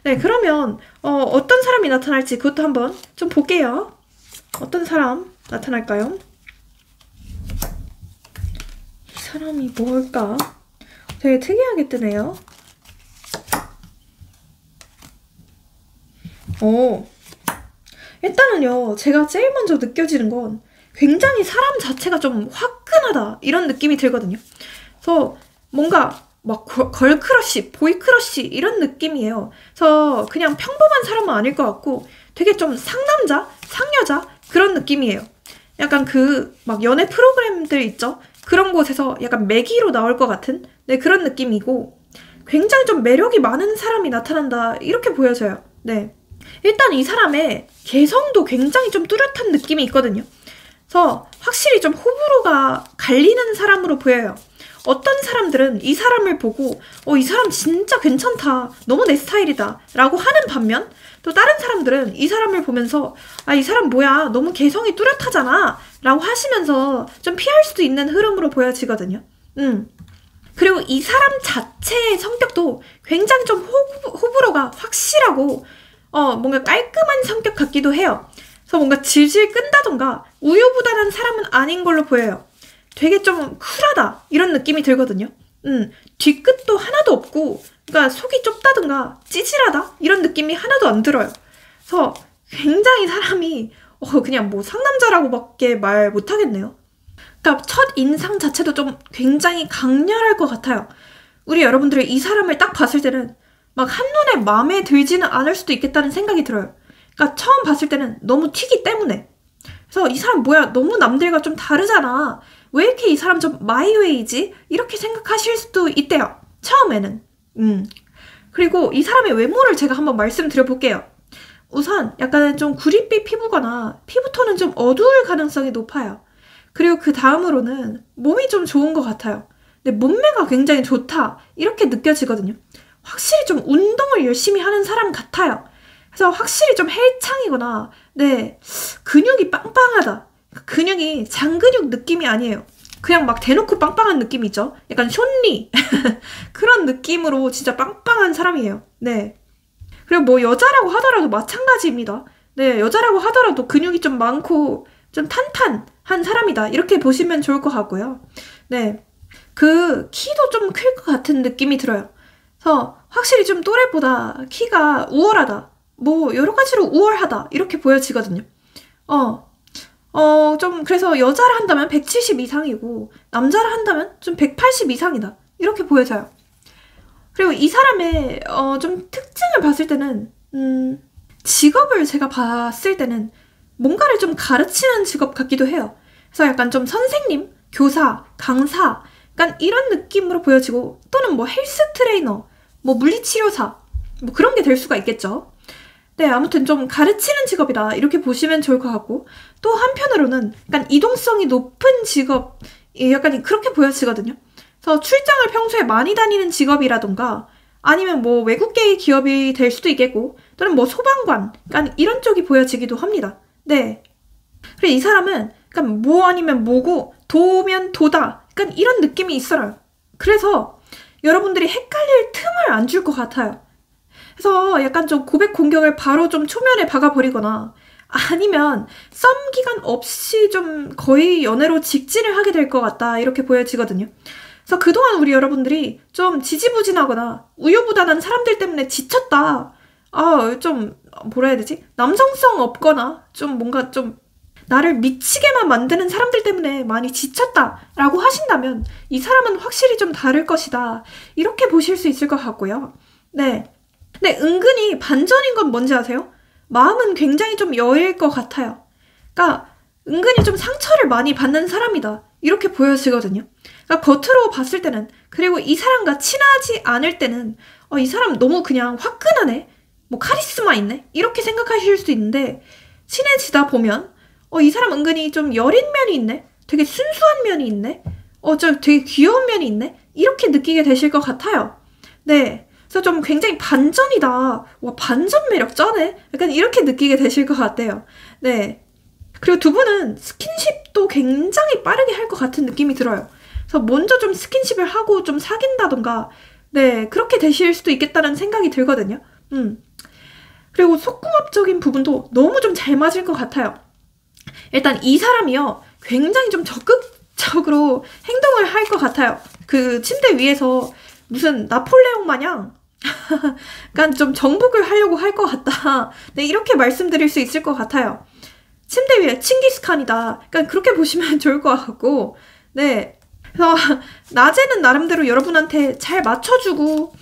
네, 그러면 어떤 사람이 나타날지 그것도 한번 좀 볼게요. 어떤 사람 나타날까요? 이 사람이 뭘까? 되게 특이하게 뜨네요. 일단은요, 제가 제일 먼저 느껴지는 건 굉장히 사람 자체가 좀 화끈하다 이런 느낌이 들거든요. 그래서 뭔가 막 걸크러쉬, 보이크러쉬 이런 느낌이에요. 그래서 그냥 평범한 사람은 아닐 것 같고 되게 좀 상남자, 상여자 그런 느낌이에요. 약간 막 연애 프로그램들 있죠? 그런 곳에서 약간 매기로 나올 것 같은 네, 그런 느낌이고 굉장히 좀 매력이 많은 사람이 나타난다 이렇게 보여져요. 네. 일단 이 사람의 개성도 굉장히 좀 뚜렷한 느낌이 있거든요. 그래서 확실히 좀 호불호가 갈리는 사람으로 보여요. 어떤 사람들은 이 사람을 보고 이 사람 진짜 괜찮다. 너무 내 스타일이다. 라고 하는 반면 또 다른 사람들은 이 사람을 보면서 이 사람 뭐야. 너무 개성이 뚜렷하잖아. 라고 하시면서 좀 피할 수도 있는 흐름으로 보여지거든요. 그리고 이 사람 자체의 성격도 굉장히 좀 호불호가 확실하고 뭔가 깔끔한 성격 같기도 해요. 그래서 뭔가 질질 끈다던가 우유부단한 사람은 아닌 걸로 보여요. 되게 좀 쿨하다 이런 느낌이 들거든요. 뒤끝도 하나도 없고 그러니까 속이 좁다던가 찌질하다 이런 느낌이 하나도 안 들어요. 그래서 굉장히 사람이 그냥 뭐 상남자라고밖에 말 못하겠네요. 그러니까 첫 인상 자체도 좀 굉장히 강렬할 것 같아요. 우리 여러분들이 이 사람을 딱 봤을 때는 막 한눈에 마음에 들지는 않을 수도 있겠다는 생각이 들어요. 그러니까 처음 봤을 때는 너무 튀기 때문에. 그래서 이 사람 뭐야 너무 남들과 좀 다르잖아. 왜 이렇게 이 사람 좀 마이웨이지? 이렇게 생각하실 수도 있대요. 처음에는. 그리고 이 사람의 외모를 제가 한번 말씀드려볼게요. 우선 약간 좀 구릿빛 피부거나 피부톤은 좀 어두울 가능성이 높아요. 그리고 그 다음으로는 몸이 좀 좋은 것 같아요. 근데 몸매가 굉장히 좋다. 이렇게 느껴지거든요. 확실히 좀 운동을 열심히 하는 사람 같아요. 그래서 확실히 좀 헬창이거나 근육이 빵빵하다. 근육이 장근육 느낌이 아니에요. 그냥 막 대놓고 빵빵한 느낌 있죠? 약간 쇼니 그런 느낌으로 진짜 빵빵한 사람이에요. 그리고 뭐 여자라고 하더라도 마찬가지입니다. 여자라고 하더라도 근육이 좀 많고 좀 탄탄한 사람이다. 이렇게 보시면 좋을 것 같고요. 그 키도 좀 클 것 같은 느낌이 들어요. 그래서 확실히 좀 또래보다 키가 우월하다. 뭐 여러 가지로 우월하다. 이렇게 보여지거든요. 좀 그래서 여자를 한다면 170 이상이고 남자를 한다면 좀 180 이상이다. 이렇게 보여져요. 그리고 이 사람의 좀 특징을 봤을 때는 직업을 제가 봤을 때는 뭔가를 좀 가르치는 직업 같기도 해요. 그래서 약간 좀 선생님, 교사, 강사 약간 이런 느낌으로 보여지고 또는 뭐 헬스 트레이너, 뭐 물리치료사 뭐 그런 게 될 수가 있겠죠. 아무튼 좀 가르치는 직업이다 이렇게 보시면 좋을 것 같고 또 한편으로는 약간 이동성이 높은 직업 약간 그렇게 보여지거든요. 그래서 출장을 평소에 많이 다니는 직업이라던가 아니면 뭐 외국계 기업이 될 수도 있겠고 또는 뭐 소방관 약간 이런 쪽이 보여지기도 합니다. 그리고 이 사람은 약간 뭐 아니면 뭐고 도면 도다 약간 이런 느낌이 있어요. 그래서 여러분들이 헷갈릴 틈을 안 줄 것 같아요. 그래서 약간 좀 고백 공격을 바로 좀 초면에 박아버리거나 아니면 썸 기간 없이 좀 거의 연애로 직진을 하게 될 것 같다 이렇게 보여지거든요. 그래서 그동안 우리 여러분들이 좀 지지부진하거나 우유부단한 사람들 때문에 지쳤다. 좀 뭐라 해야 되지? 남성성 없거나 좀 뭔가 좀 나를 미치게만 만드는 사람들 때문에 많이 지쳤다라고 하신다면 이 사람은 확실히 좀 다를 것이다. 이렇게 보실 수 있을 것 같고요. 근데 은근히 반전인 건 뭔지 아세요? 마음은 굉장히 좀 여일 것 같아요. 그러니까 은근히 좀 상처를 많이 받는 사람이다. 이렇게 보여지거든요. 그러니까 겉으로 봤을 때는 그리고 이 사람과 친하지 않을 때는 이 사람 너무 그냥 화끈하네. 뭐 카리스마 있네. 이렇게 생각하실 수 있는데 친해지다 보면 이 사람 은근히 좀 여린 면이 있네. 되게 순수한 면이 있네. 좀 되게 귀여운 면이 있네. 이렇게 느끼게 되실 것 같아요. 그래서 좀 굉장히 반전이다. 와, 반전 매력 쩌네. 약간 이렇게 느끼게 되실 것 같아요. 그리고 두 분은 스킨십도 굉장히 빠르게 할 것 같은 느낌이 들어요. 그래서 먼저 좀 스킨십을 하고 좀 사귄다던가 그렇게 되실 수도 있겠다는 생각이 들거든요. 그리고 속궁합적인 부분도 너무 좀 잘 맞을 것 같아요. 일단 이 사람이요. 굉장히 좀 적극적으로 행동을 할 것 같아요. 그 침대 위에서 무슨 나폴레옹 마냥 약간 좀 정복을 하려고 할 것 같다. 이렇게 말씀드릴 수 있을 것 같아요. 침대 위에 칭기스칸이다. 약간 그렇게 보시면 좋을 것 같고 그래서 낮에는 나름대로 여러분한테 잘 맞춰주고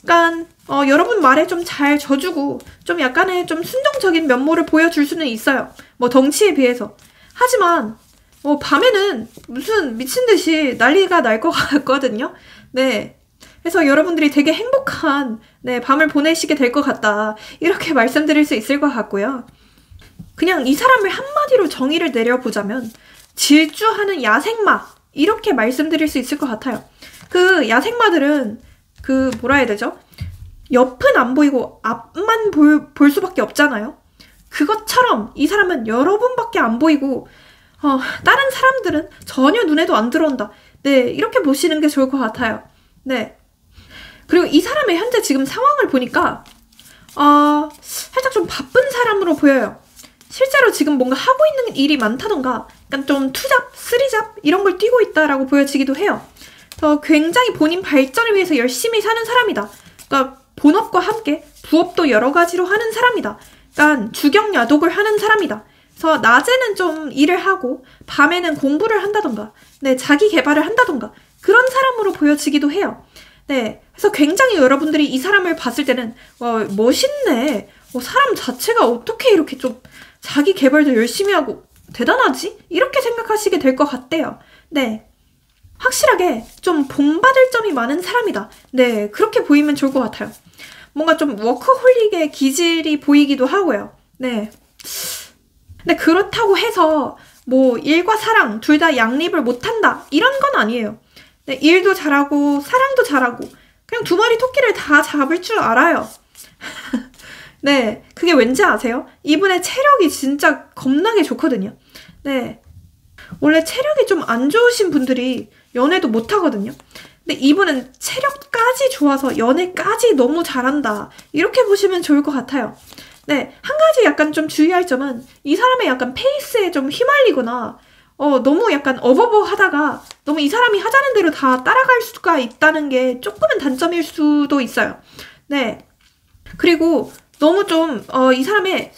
약간 여러분 말에 좀 잘 져주고 좀 약간의 좀 순정적인 면모를 보여줄 수는 있어요. 뭐 덩치에 비해서. 하지만 밤에는 무슨 미친듯이 난리가 날 것 같거든요. 그래서 여러분들이 되게 행복한 밤을 보내시게 될 것 같다. 이렇게 말씀드릴 수 있을 것 같고요. 그냥 이 사람을 한마디로 정의를 내려보자면 질주하는 야생마 이렇게 말씀드릴 수 있을 것 같아요. 그 야생마들은 그 뭐라 해야 되죠? 옆은 안 보이고 앞만 볼 수밖에 없잖아요. 그것처럼 이 사람은 여러분밖에 안 보이고 다른 사람들은 전혀 눈에도 안 들어온다. 네, 이렇게 보시는 게 좋을 것 같아요. 네. 그리고 이 사람의 현재 지금 상황을 보니까 살짝 좀 바쁜 사람으로 보여요. 실제로 지금 뭔가 하고 있는 일이 많다던가 약간 좀 투잡, 쓰리잡 이런 걸 뛰고 있다라고 보여지기도 해요. 굉장히 본인 발전을 위해서 열심히 사는 사람이다. 그러니까 본업과 함께 부업도 여러 가지로 하는 사람이다. 그러니까 주경야독을 하는 사람이다. 그래서 낮에는 좀 일을 하고 밤에는 공부를 한다던가 네, 자기 개발을 한다던가 그런 사람으로 보여지기도 해요. 네, 그래서 굉장히 여러분들이 이 사람을 봤을 때는 와, 멋있네. 사람 자체가 어떻게 이렇게 좀 자기 개발도 열심히 하고 대단하지? 이렇게 생각하시게 될 것 같대요. 네. 확실하게 좀 본받을 점이 많은 사람이다. 네, 그렇게 보이면 좋을 것 같아요. 뭔가 좀 워커홀릭의 기질이 보이기도 하고요. 네. 근데 그렇다고 해서 뭐 일과 사랑 둘 다 양립을 못한다 이런 건 아니에요. 네, 일도 잘하고 사랑도 잘하고 그냥 두 마리 토끼를 다 잡을 줄 알아요. 네, 그게 왠지 아세요? 이분의 체력이 진짜 겁나게 좋거든요. 네, 원래 체력이 좀 안 좋으신 분들이 연애도 못하거든요. 근데 이분은 체력까지 좋아서 연애까지 너무 잘한다. 이렇게 보시면 좋을 것 같아요. 네, 한 가지 약간 좀 주의할 점은 이 사람의 약간 페이스에 좀 휘말리거나 너무 약간 어버버 하다가 너무 이 사람이 하자는 대로 다 따라갈 수가 있다는 게 조금은 단점일 수도 있어요. 네, 그리고 너무 좀 이 사람의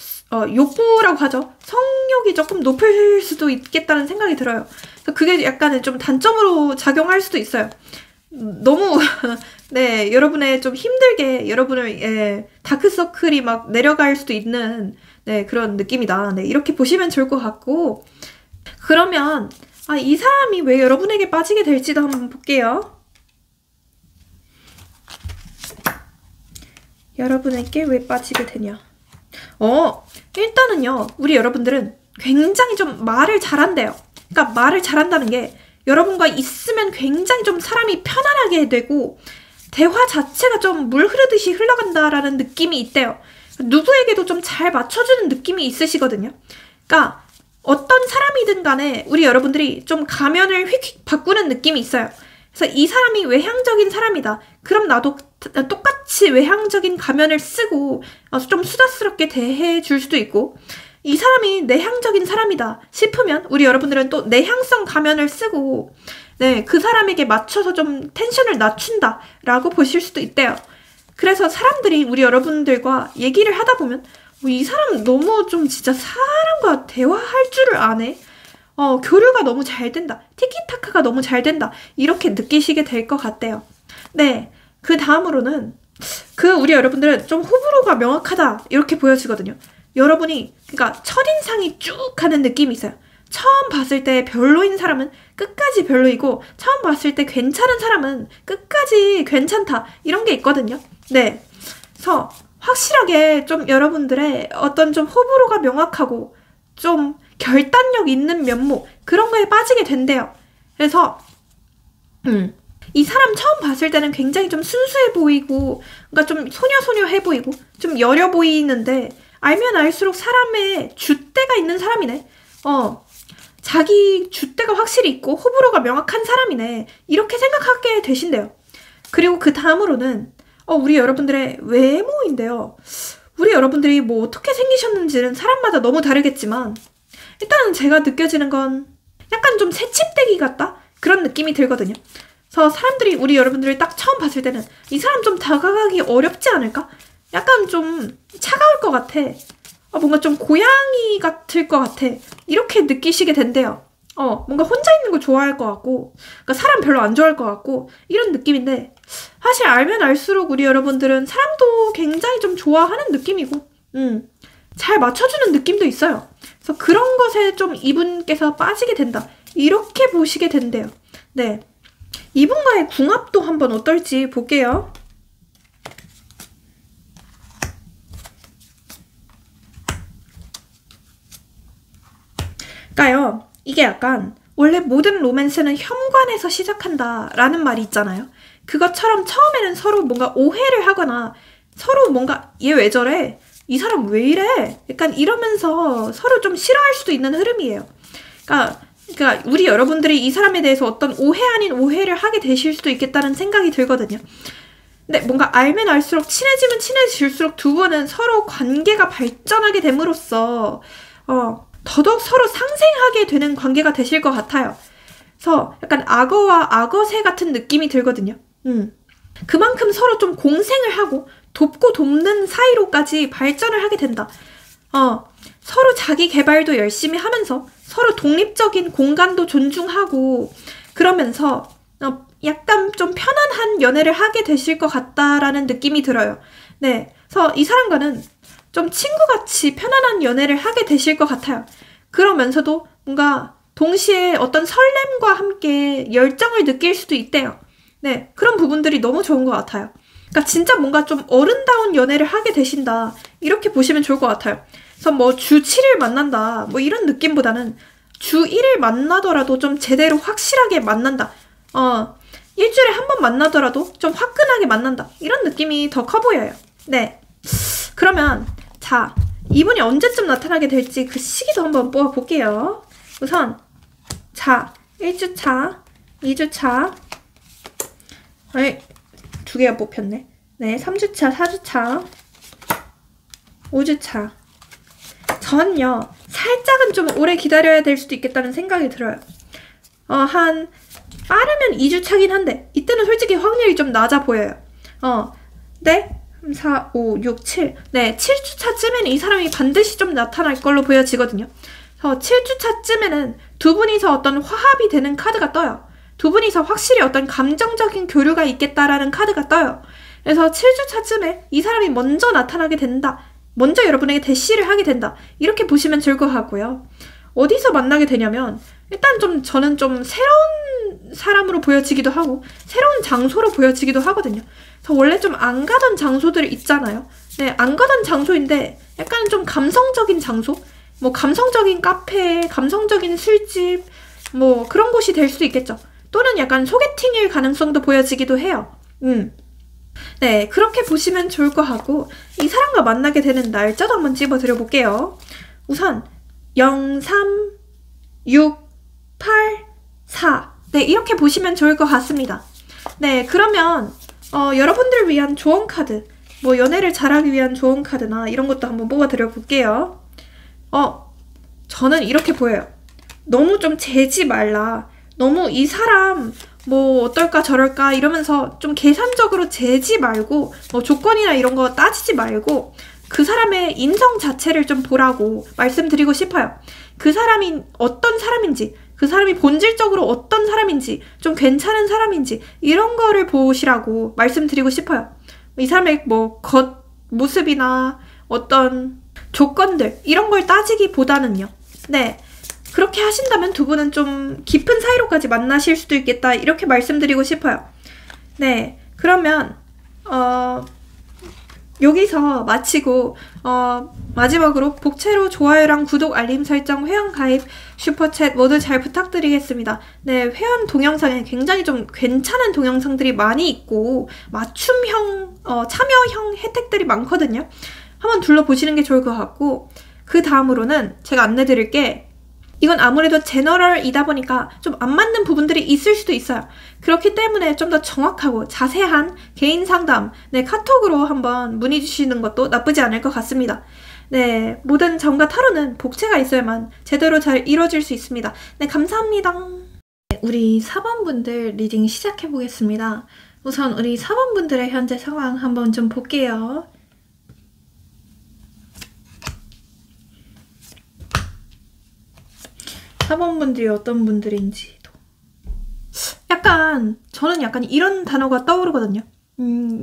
욕구라고 하죠. 성욕이 조금 높을 수도 있겠다는 생각이 들어요. 그래서 그게 약간은 좀 단점으로 작용할 수도 있어요. 너무 네, 여러분의 좀 힘들게 여러분을 다크서클이 막 내려갈 수도 있는 네, 그런 느낌이다. 네, 이렇게 보시면 좋을 것 같고 그러면 이 사람이 왜 여러분에게 빠지게 될지도 한번 볼게요. 여러분에게 왜 빠지게 되냐? 일단은요, 우리 여러분들은 굉장히 좀 말을 잘한대요. 그러니까 말을 잘한다는 게 여러분과 있으면 굉장히 좀 사람이 편안하게 되고 대화 자체가 좀 물 흐르듯이 흘러간다라는 느낌이 있대요. 누구에게도 좀 잘 맞춰주는 느낌이 있으시거든요. 그러니까 어떤 사람이든 간에 우리 여러분들이 좀 가면을 휙휙 바꾸는 느낌이 있어요. 그래서 이 사람이 외향적인 사람이다. 그럼 나도 똑같이 외향적인 가면을 쓰고 좀 수다스럽게 대해줄 수도 있고 이 사람이 내향적인 사람이다 싶으면 우리 여러분들은 또 내향성 가면을 쓰고 네, 그 사람에게 맞춰서 좀 텐션을 낮춘다 라고 보실 수도 있대요. 그래서 사람들이 우리 여러분들과 얘기를 하다 보면 이 사람 너무 좀 진짜 사람과 대화할 줄을 아네. 교류가 너무 잘 된다. 티키타카가 너무 잘 된다. 이렇게 느끼시게 될 것 같대요. 네, 그 다음으로는 우리 여러분들은 좀 호불호가 명확하다 이렇게 보여지거든요. 여러분이 그러니까 첫인상이 쭉 가는 느낌이 있어요. 처음 봤을 때 별로인 사람은 끝까지 별로이고 처음 봤을 때 괜찮은 사람은 끝까지 괜찮다 이런 게 있거든요. 네, 그래서 확실하게 좀 여러분들의 어떤 좀 호불호가 명확하고 좀 결단력 있는 면모 그런 거에 빠지게 된대요. 그래서 이 사람 처음 봤을 때는 굉장히 좀 순수해 보이고 그러니까 좀 소녀소녀해 보이고 좀 여려 보이는데 알면 알수록 사람의 줏대가 있는 사람이네. 자기 줏대가 확실히 있고 호불호가 명확한 사람이네. 이렇게 생각하게 되신대요. 그리고 그 다음으로는 우리 여러분들의 외모인데요. 우리 여러분들이 뭐 어떻게 생기셨는지는 사람마다 너무 다르겠지만 일단은 제가 느껴지는 건 약간 좀 새침대기 같다? 그런 느낌이 들거든요. 그래서 사람들이 우리 여러분들을 딱 처음 봤을 때는 이 사람 좀 다가가기 어렵지 않을까? 약간 좀 차가울 것 같아. 뭔가 좀 고양이 같을 것 같아. 이렇게 느끼시게 된대요. 뭔가 혼자 있는 거 좋아할 것 같고 그러니까 사람 별로 안 좋아할 것 같고 이런 느낌인데 사실 알면 알수록 우리 여러분들은 사람도 굉장히 좀 좋아하는 느낌이고 잘 맞춰주는 느낌도 있어요. 그래서 그런 것에 좀 이분께서 빠지게 된다. 이렇게 보시게 된대요. 네, 이분과의 궁합도 한번 어떨지 볼게요. 그러니까요, 이게 약간 원래 모든 로맨스는 현관에서 시작한다라는 말이 있잖아요. 그것처럼 처음에는 서로 뭔가 오해를 하거나 서로 뭔가 얘 왜 저래? 이 사람 왜 이래? 약간 이러면서 서로 좀 싫어할 수도 있는 흐름이에요. 그러니까 우리 여러분들이 이 사람에 대해서 어떤 오해 아닌 오해를 하게 되실 수도 있겠다는 생각이 들거든요. 근데 뭔가 알면 알수록 친해지면 친해질수록 두 분은 서로 관계가 발전하게 됨으로써 더더욱 서로 상생하게 되는 관계가 되실 것 같아요. 그래서 약간 악어와 악어새 같은 느낌이 들거든요. 그만큼 서로 좀 공생을 하고 돕고 돕는 사이로까지 발전을 하게 된다. 서로 자기 개발도 열심히 하면서 서로 독립적인 공간도 존중하고 그러면서 약간 좀 편안한 연애를 하게 되실 것 같다라는 느낌이 들어요. 네, 그래서 이 사람과는 좀 친구같이 편안한 연애를 하게 되실 것 같아요. 그러면서도 뭔가 동시에 어떤 설렘과 함께 열정을 느낄 수도 있대요. 네, 그런 부분들이 너무 좋은 것 같아요. 그러니까 진짜 뭔가 좀 어른다운 연애를 하게 되신다. 이렇게 보시면 좋을 것 같아요. 그래서 뭐 주 7일 만난다. 뭐 이런 느낌보다는 주 1일 만나더라도 좀 제대로 확실하게 만난다. 일주일에 한 번 만나더라도 좀 화끈하게 만난다. 이런 느낌이 더 커 보여요. 네. 그러면 자, 이분이 언제쯤 나타나게 될지 그 시기도 한번 뽑아볼게요. 우선 자, 1주차, 2주차 두 개가 뽑혔네. 네, 3주차, 4주차, 5주차. 전요, 살짝은 좀 오래 기다려야 될 수도 있겠다는 생각이 들어요. 빠르면 2주차긴 한데, 이때는 솔직히 확률이 좀 낮아 보여요. 네? 3, 4, 5, 6, 7. 네, 7주차쯤에는 이 사람이 반드시 좀 나타날 걸로 보여지거든요. 그래서 7주차쯤에는 두 분이서 어떤 화합이 되는 카드가 떠요. 두 분이서 확실히 어떤 감정적인 교류가 있겠다라는 카드가 떠요. 그래서 7주차쯤에 이 사람이 먼저 나타나게 된다. 먼저 여러분에게 대시를 하게 된다. 이렇게 보시면 좋을 것 같고요. 어디서 만나게 되냐면 일단 저는 좀 새로운 사람으로 보여지기도 하고 새로운 장소로 보여지기도 하거든요. 그래서 원래 좀 안 가던 장소들 있잖아요. 네, 안 가던 장소인데 약간 좀 감성적인 장소? 뭐 감성적인 카페, 감성적인 술집 뭐 그런 곳이 될 수도 있겠죠. 또는 약간 소개팅일 가능성도 보여지기도 해요. 네, 그렇게 보시면 좋을 것 같고 이 사람과 만나게 되는 날짜도 한번 집어드려 볼게요. 우선 0, 3, 6, 8, 4 네, 이렇게 보시면 좋을 것 같습니다. 네, 그러면 여러분들을 위한 조언 카드 뭐 연애를 잘하기 위한 조언 카드나 이런 것도 한번 뽑아드려 볼게요. 저는 이렇게 보여요. 너무 좀 재지 말라. 너무 이 사람 뭐 어떨까 저럴까 이러면서 좀 계산적으로 재지 말고 뭐 조건이나 이런 거 따지지 말고 그 사람의 인성 자체를 좀 보라고 말씀드리고 싶어요. 그 사람이 어떤 사람인지 그 사람이 본질적으로 어떤 사람인지 좀 괜찮은 사람인지 이런 거를 보시라고 말씀드리고 싶어요. 이 사람의 뭐 겉모습이나 어떤 조건들 이런 걸 따지기보다는요. 네, 그렇게 하신다면 두 분은 좀 깊은 사이로까지 만나실 수도 있겠다 이렇게 말씀드리고 싶어요. 네, 그러면 여기서 마치고 마지막으로 복채로 좋아요랑 구독, 알림 설정, 회원 가입, 슈퍼챗 모두 잘 부탁드리겠습니다. 네, 회원 동영상에 굉장히 좀 괜찮은 동영상들이 많이 있고 맞춤형, 참여형 혜택들이 많거든요. 한번 둘러보시는 게 좋을 것 같고 그 다음으로는 제가 안내드릴 게 이건 아무래도 제너럴이다 보니까 좀 안 맞는 부분들이 있을 수도 있어요. 그렇기 때문에 좀 더 정확하고 자세한 개인 상담, 네, 카톡으로 한번 문의 주시는 것도 나쁘지 않을 것 같습니다. 네, 모든 점과 타로는 복채가 있어야만 제대로 잘 이루어질 수 있습니다. 네, 감사합니다. 우리 4번분들 리딩 시작해보겠습니다. 우선 우리 4번분들의 현재 상황 한번 좀 볼게요. 사번분들이 어떤 분들인지도 저는 약간 이런 단어가 떠오르거든요.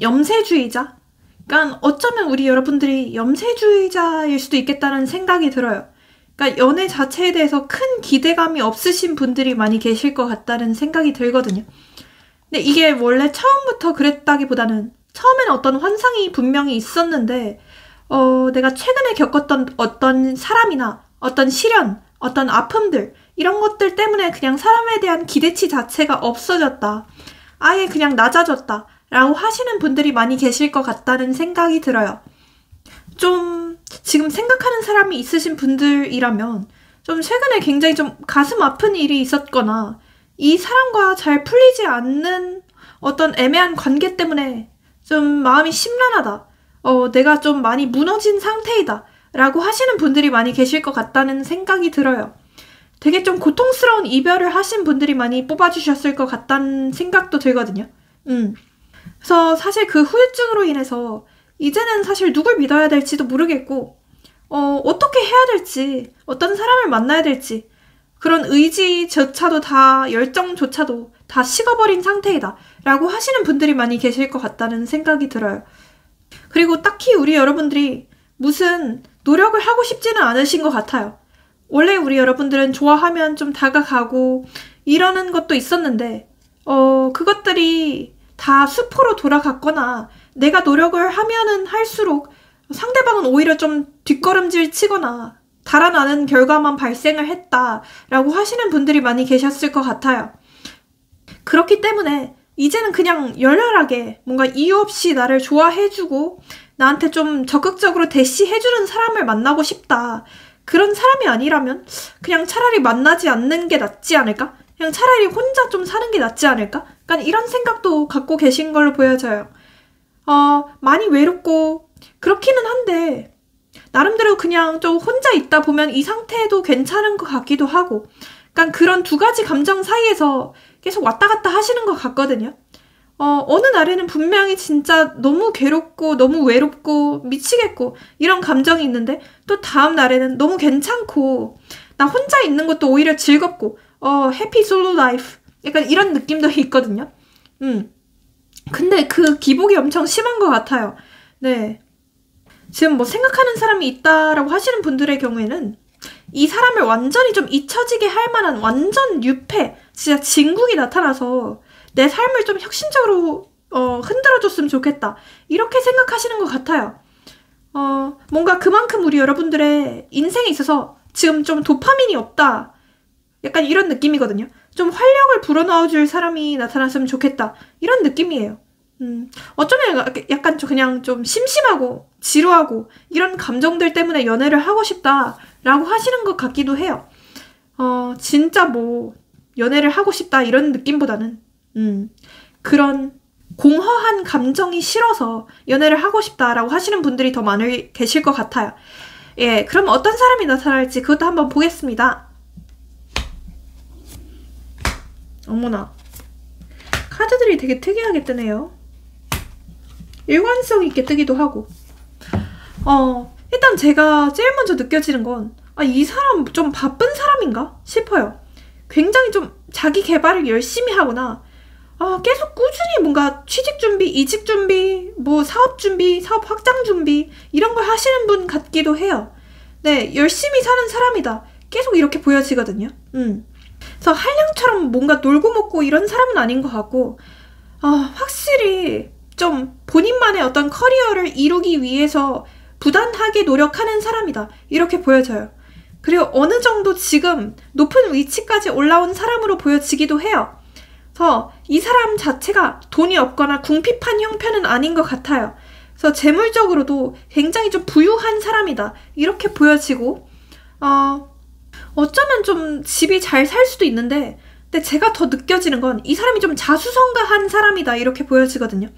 염세주의자? 그러니까 어쩌면 우리 여러분들이 염세주의자일 수도 있겠다는 생각이 들어요. 그러니까 연애 자체에 대해서 큰 기대감이 없으신 분들이 많이 계실 것 같다는 생각이 들거든요. 근데 이게 원래 처음부터 그랬다기보다는 처음에는 어떤 환상이 분명히 있었는데 내가 최근에 겪었던 어떤 사람이나 어떤 시련, 어떤 아픔들 이런 것들 때문에 그냥 사람에 대한 기대치 자체가 없어졌다. 아예 그냥 낮아졌다. 라고 하시는 분들이 많이 계실 것 같다는 생각이 들어요. 좀 지금 생각하는 사람이 있으신 분들이라면 좀 최근에 굉장히 좀 가슴 아픈 일이 있었거나 이 사람과 잘 풀리지 않는 어떤 애매한 관계 때문에 좀 마음이 심란하다. 내가 좀 많이 무너진 상태이다. 라고 하시는 분들이 많이 계실 것 같다는 생각이 들어요. 되게 좀 고통스러운 이별을 하신 분들이 많이 뽑아주셨을 것 같다는 생각도 들거든요. 그래서 사실 그 후유증으로 인해서 이제는 사실 누굴 믿어야 될지도 모르겠고 어떻게 해야 될지, 어떤 사람을 만나야 될지 그런 의지조차도 다, 열정조차도 다 식어버린 상태이다 라고 하시는 분들이 많이 계실 것 같다는 생각이 들어요. 그리고 딱히 우리 여러분들이 무슨 노력을 하고 싶지는 않으신 것 같아요. 원래 우리 여러분들은 좋아하면 좀 다가가고 이러는 것도 있었는데 그것들이 다 수포로 돌아갔거나 내가 노력을 하면은 할수록 상대방은 오히려 좀 뒷걸음질 치거나 달아나는 결과만 발생을 했다라고 하시는 분들이 많이 계셨을 것 같아요. 그렇기 때문에 이제는 그냥 열렬하게 뭔가 이유 없이 나를 좋아해주고 나한테 좀 적극적으로 대시해주는 사람을 만나고 싶다. 그런 사람이 아니라면 그냥 차라리 만나지 않는 게 낫지 않을까? 그냥 차라리 혼자 좀 사는 게 낫지 않을까? 약간 이런 생각도 갖고 계신 걸로 보여져요. 많이 외롭고 그렇기는 한데 나름대로 그냥 좀 혼자 있다 보면 이 상태도 괜찮은 것 같기도 하고 약간 그런 두 가지 감정 사이에서 계속 왔다 갔다 하시는 것 같거든요. 어느 날에는 분명히 진짜 너무 괴롭고 너무 외롭고 미치겠고 이런 감정이 있는데 또 다음 날에는 너무 괜찮고 나 혼자 있는 것도 오히려 즐겁고 해피 솔로 라이프 약간 이런 느낌도 있거든요. 근데 그 기복이 엄청 심한 것 같아요. 네. 지금 뭐 생각하는 사람이 있다라고 하시는 분들의 경우에는 이 사람을 완전히 좀 잊혀지게 할 만한 완전 유패, 진짜 진국이 나타나서 내 삶을 좀 혁신적으로 흔들어줬으면 좋겠다. 이렇게 생각하시는 것 같아요. 뭔가 그만큼 우리 여러분들의 인생에 있어서 지금 좀 도파민이 없다. 약간 이런 느낌이거든요. 좀 활력을 불어넣어줄 사람이 나타났으면 좋겠다. 이런 느낌이에요. 어쩌면 약간 그냥 좀 심심하고 지루하고 이런 감정들 때문에 연애를 하고 싶다라고 하시는 것 같기도 해요. 진짜 뭐 연애를 하고 싶다 이런 느낌보다는 그런 공허한 감정이 싫어서 연애를 하고 싶다라고 하시는 분들이 더 많이 계실 것 같아요. 예, 그럼 어떤 사람이 나타날지 그것도 한번 보겠습니다. 어머나, 카드들이 되게 특이하게 뜨네요. 일관성 있게 뜨기도 하고. 일단 제가 제일 먼저 느껴지는 건 이 사람 좀 바쁜 사람인가 싶어요. 굉장히 좀 자기 개발을 열심히 하거나 계속 꾸준히 뭔가 취직 준비, 이직 준비, 뭐 사업 준비, 사업 확장 준비 이런 걸 하시는 분 같기도 해요. 네, 열심히 사는 사람이다. 계속 이렇게 보여지거든요. 그래서 한량처럼 뭔가 놀고 먹고 이런 사람은 아닌 것 같고 확실히 좀 본인만의 어떤 커리어를 이루기 위해서 부단하게 노력하는 사람이다. 이렇게 보여져요. 그리고 어느 정도 지금 높은 위치까지 올라온 사람으로 보여지기도 해요. 그래서 이 사람 자체가 돈이 없거나 궁핍한 형편은 아닌 것 같아요. 그래서 재물적으로도 굉장히 좀 부유한 사람이다. 이렇게 보여지고 어쩌면 좀 집이 잘 살 수도 있는데 근데 제가 더 느껴지는 건 이 사람이 좀 자수성가한 사람이다. 이렇게 보여지거든요.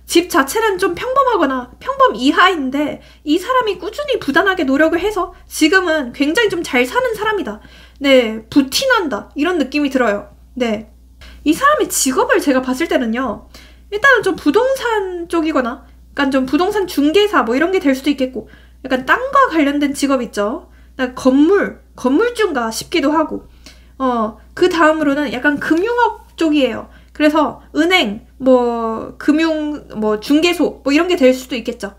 집 자체는 좀 평범하거나 평범 이하인데 이 사람이 꾸준히 부단하게 노력을 해서 지금은 굉장히 좀 잘 사는 사람이다. 네, 부티난다. 이런 느낌이 들어요. 네, 이 사람의 직업을 제가 봤을 때는요. 일단은 좀 부동산 쪽이거나 약간 좀 부동산 중개사 뭐 이런 게 될 수도 있겠고 약간 땅과 관련된 직업 있죠. 건물주인가 싶기도 하고 그 다음으로는 약간 금융업 쪽이에요. 그래서 은행, 금융, 중개소, 이런 게 될 수도 있겠죠.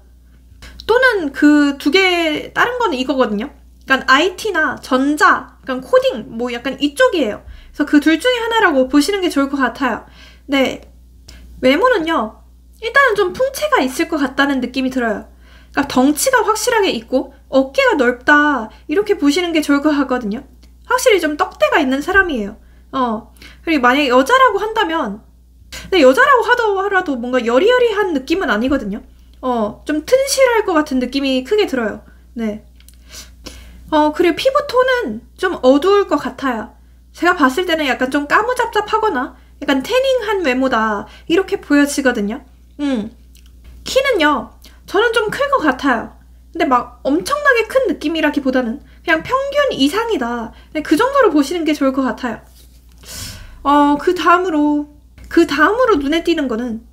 또는 그 두 개, 다른 거는 이거거든요. 약간 IT나 전자, 약간 코딩, 약간 이쪽이에요. 그래서 그 둘 중에 하나라고 보시는 게 좋을 것 같아요. 네. 외모는요, 일단은 좀 풍채가 있을 것 같다는 느낌이 들어요. 그러니까 덩치가 확실하게 있고, 어깨가 넓다, 이렇게 보시는 게 좋을 것 같거든요. 확실히 좀 떡대가 있는 사람이에요. 그리고 만약에 여자라고 한다면, 근데 여자라고 하더라도 뭔가 여리여리한 느낌은 아니거든요. 좀 튼실할 것 같은 느낌이 크게 들어요. 네. 그리고 피부톤은 좀 어두울 것 같아요. 제가 봤을 때는 약간 좀 까무잡잡하거나 약간 태닝한 외모다 이렇게 보여지거든요. 키는요, 저는 좀 클 것 같아요. 근데 막 엄청나게 큰 느낌이라기보다는 그냥 평균 이상이다. 그 정도로 보시는 게 좋을 것 같아요. 그 다음으로 눈에 띄는 거는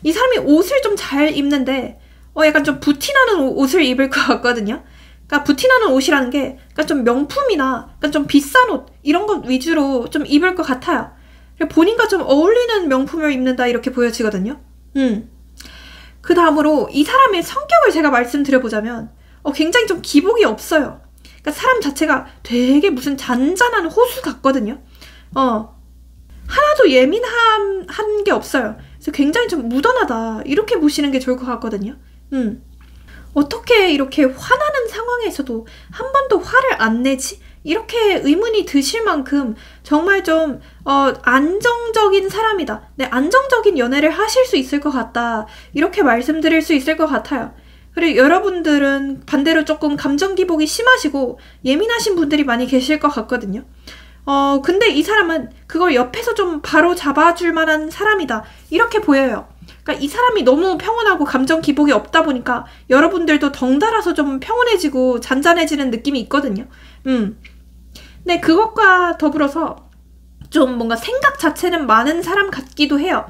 이 사람이 옷을 좀 잘 입는데 약간 좀 부티나는 옷을 입을 것 같거든요. 그러니까 부티나는 옷이라는 게 약간 좀 명품이나 약간 좀 비싼 옷 이런 것 위주로 좀 입을 것 같아요. 본인과 좀 어울리는 명품을 입는다 이렇게 보여지거든요. 그 다음으로 이 사람의 성격을 제가 말씀드려보자면 굉장히 좀 기복이 없어요. 그러니까 사람 자체가 되게 무슨 잔잔한 호수 같거든요. 하나도 예민한 게 없어요. 그래서 굉장히 좀 무던하다 이렇게 보시는 게 좋을 것 같거든요. 어떻게 이렇게 화나는 상황에서도 한 번도 화를 안 내지? 이렇게 의문이 드실 만큼 정말 좀 안정적인 사람이다. 네, 안정적인 연애를 하실 수 있을 것 같다. 이렇게 말씀드릴 수 있을 것 같아요. 그리고 여러분들은 반대로 조금 감정 기복이 심하시고 예민하신 분들이 많이 계실 것 같거든요. 근데 이 사람은 그걸 옆에서 좀 바로 잡아줄 만한 사람이다. 이렇게 보여요. 그러니까 이 사람이 너무 평온하고 감정 기복이 없다 보니까 여러분들도 덩달아서 좀 평온해지고 잔잔해지는 느낌이 있거든요. 네, 그것과 더불어서 좀 뭔가 생각 자체는 많은 사람 같기도 해요.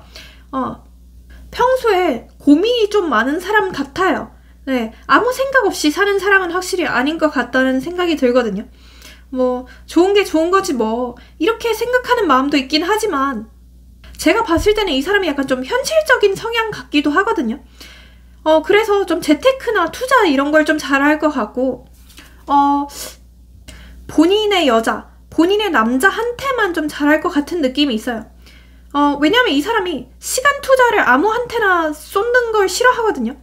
평소에 고민이 좀 많은 사람 같아요. 네, 아무 생각 없이 사는 사람은 확실히 아닌 것 같다는 생각이 들거든요. 뭐 좋은 게 좋은 거지 뭐 이렇게 생각하는 마음도 있긴 하지만 제가 봤을 때는 이 사람이 약간 좀 현실적인 성향 같기도 하거든요. 그래서 좀 재테크나 투자 이런 걸 좀 잘할 것 같고 본인의 여자, 본인의 남자한테만 좀 잘할 것 같은 느낌이 있어요. 왜냐면 이 사람이 시간 투자를 아무한테나 쏟는 걸 싫어하거든요.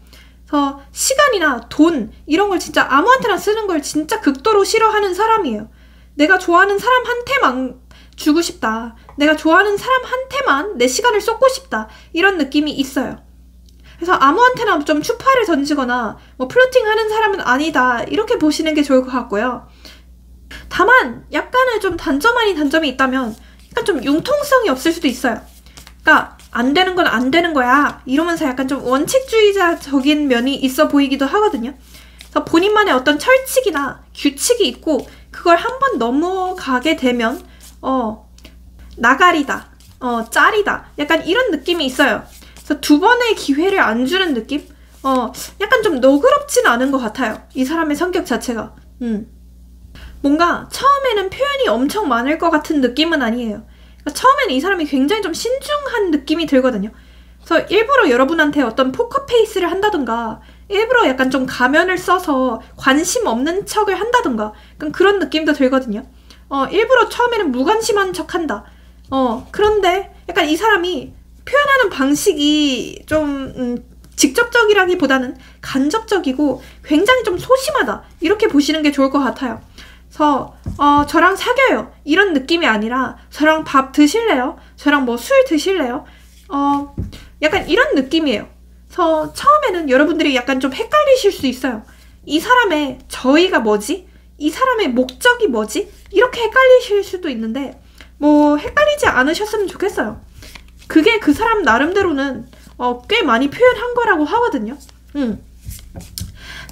그래서 시간이나 돈 이런 걸 진짜 아무한테나 쓰는 걸 진짜 극도로 싫어하는 사람이에요. 내가 좋아하는 사람한테만 주고 싶다. 내가 좋아하는 사람한테만 내 시간을 쏟고 싶다. 이런 느낌이 있어요. 그래서 아무한테나 좀 추파를 던지거나 뭐 플러팅하는 사람은 아니다. 이렇게 보시는 게 좋을 것 같고요. 다만 약간의 좀 단점이 있다면 약간 좀 융통성이 없을 수도 있어요. 그러니까 안 되는 건 안 되는 거야. 이러면서 약간 좀 원칙주의자적인 면이 있어 보이기도 하거든요. 그래서 본인만의 어떤 철칙이나 규칙이 있고 그걸 한번 넘어가게 되면 나가리다, 짤이다. 약간 이런 느낌이 있어요. 그래서 두 번의 기회를 안 주는 느낌? 약간 좀 너그럽진 않은 것 같아요. 이 사람의 성격 자체가. 뭔가 처음에는 표현이 엄청 많을 것 같은 느낌은 아니에요. 그러니까 처음에는 이 사람이 굉장히 좀 신중한 느낌이 들거든요. 그래서 일부러 여러분한테 어떤 포커페이스를 한다든가 일부러 약간 좀 가면을 써서 관심 없는 척을 한다든가 약간 그런 느낌도 들거든요. 일부러 처음에는 무관심한 척 한다. 그런데 약간 이 사람이 표현하는 방식이 좀 직접적이라기보다는 간접적이고 굉장히 좀 소심하다. 이렇게 보시는 게 좋을 것 같아요. 그래서 저랑 사겨요. 이런 느낌이 아니라 저랑 밥 드실래요? 저랑 뭐 술 드실래요? 약간 이런 느낌이에요. 그래서 처음에는 여러분들이 약간 좀 헷갈리실 수 있어요. 이 사람의 저의가 뭐지? 이 사람의 목적이 뭐지? 이렇게 헷갈리실 수도 있는데 뭐 헷갈리지 않으셨으면 좋겠어요. 그게 그 사람 나름대로는 꽤 많이 표현한 거라고 하거든요.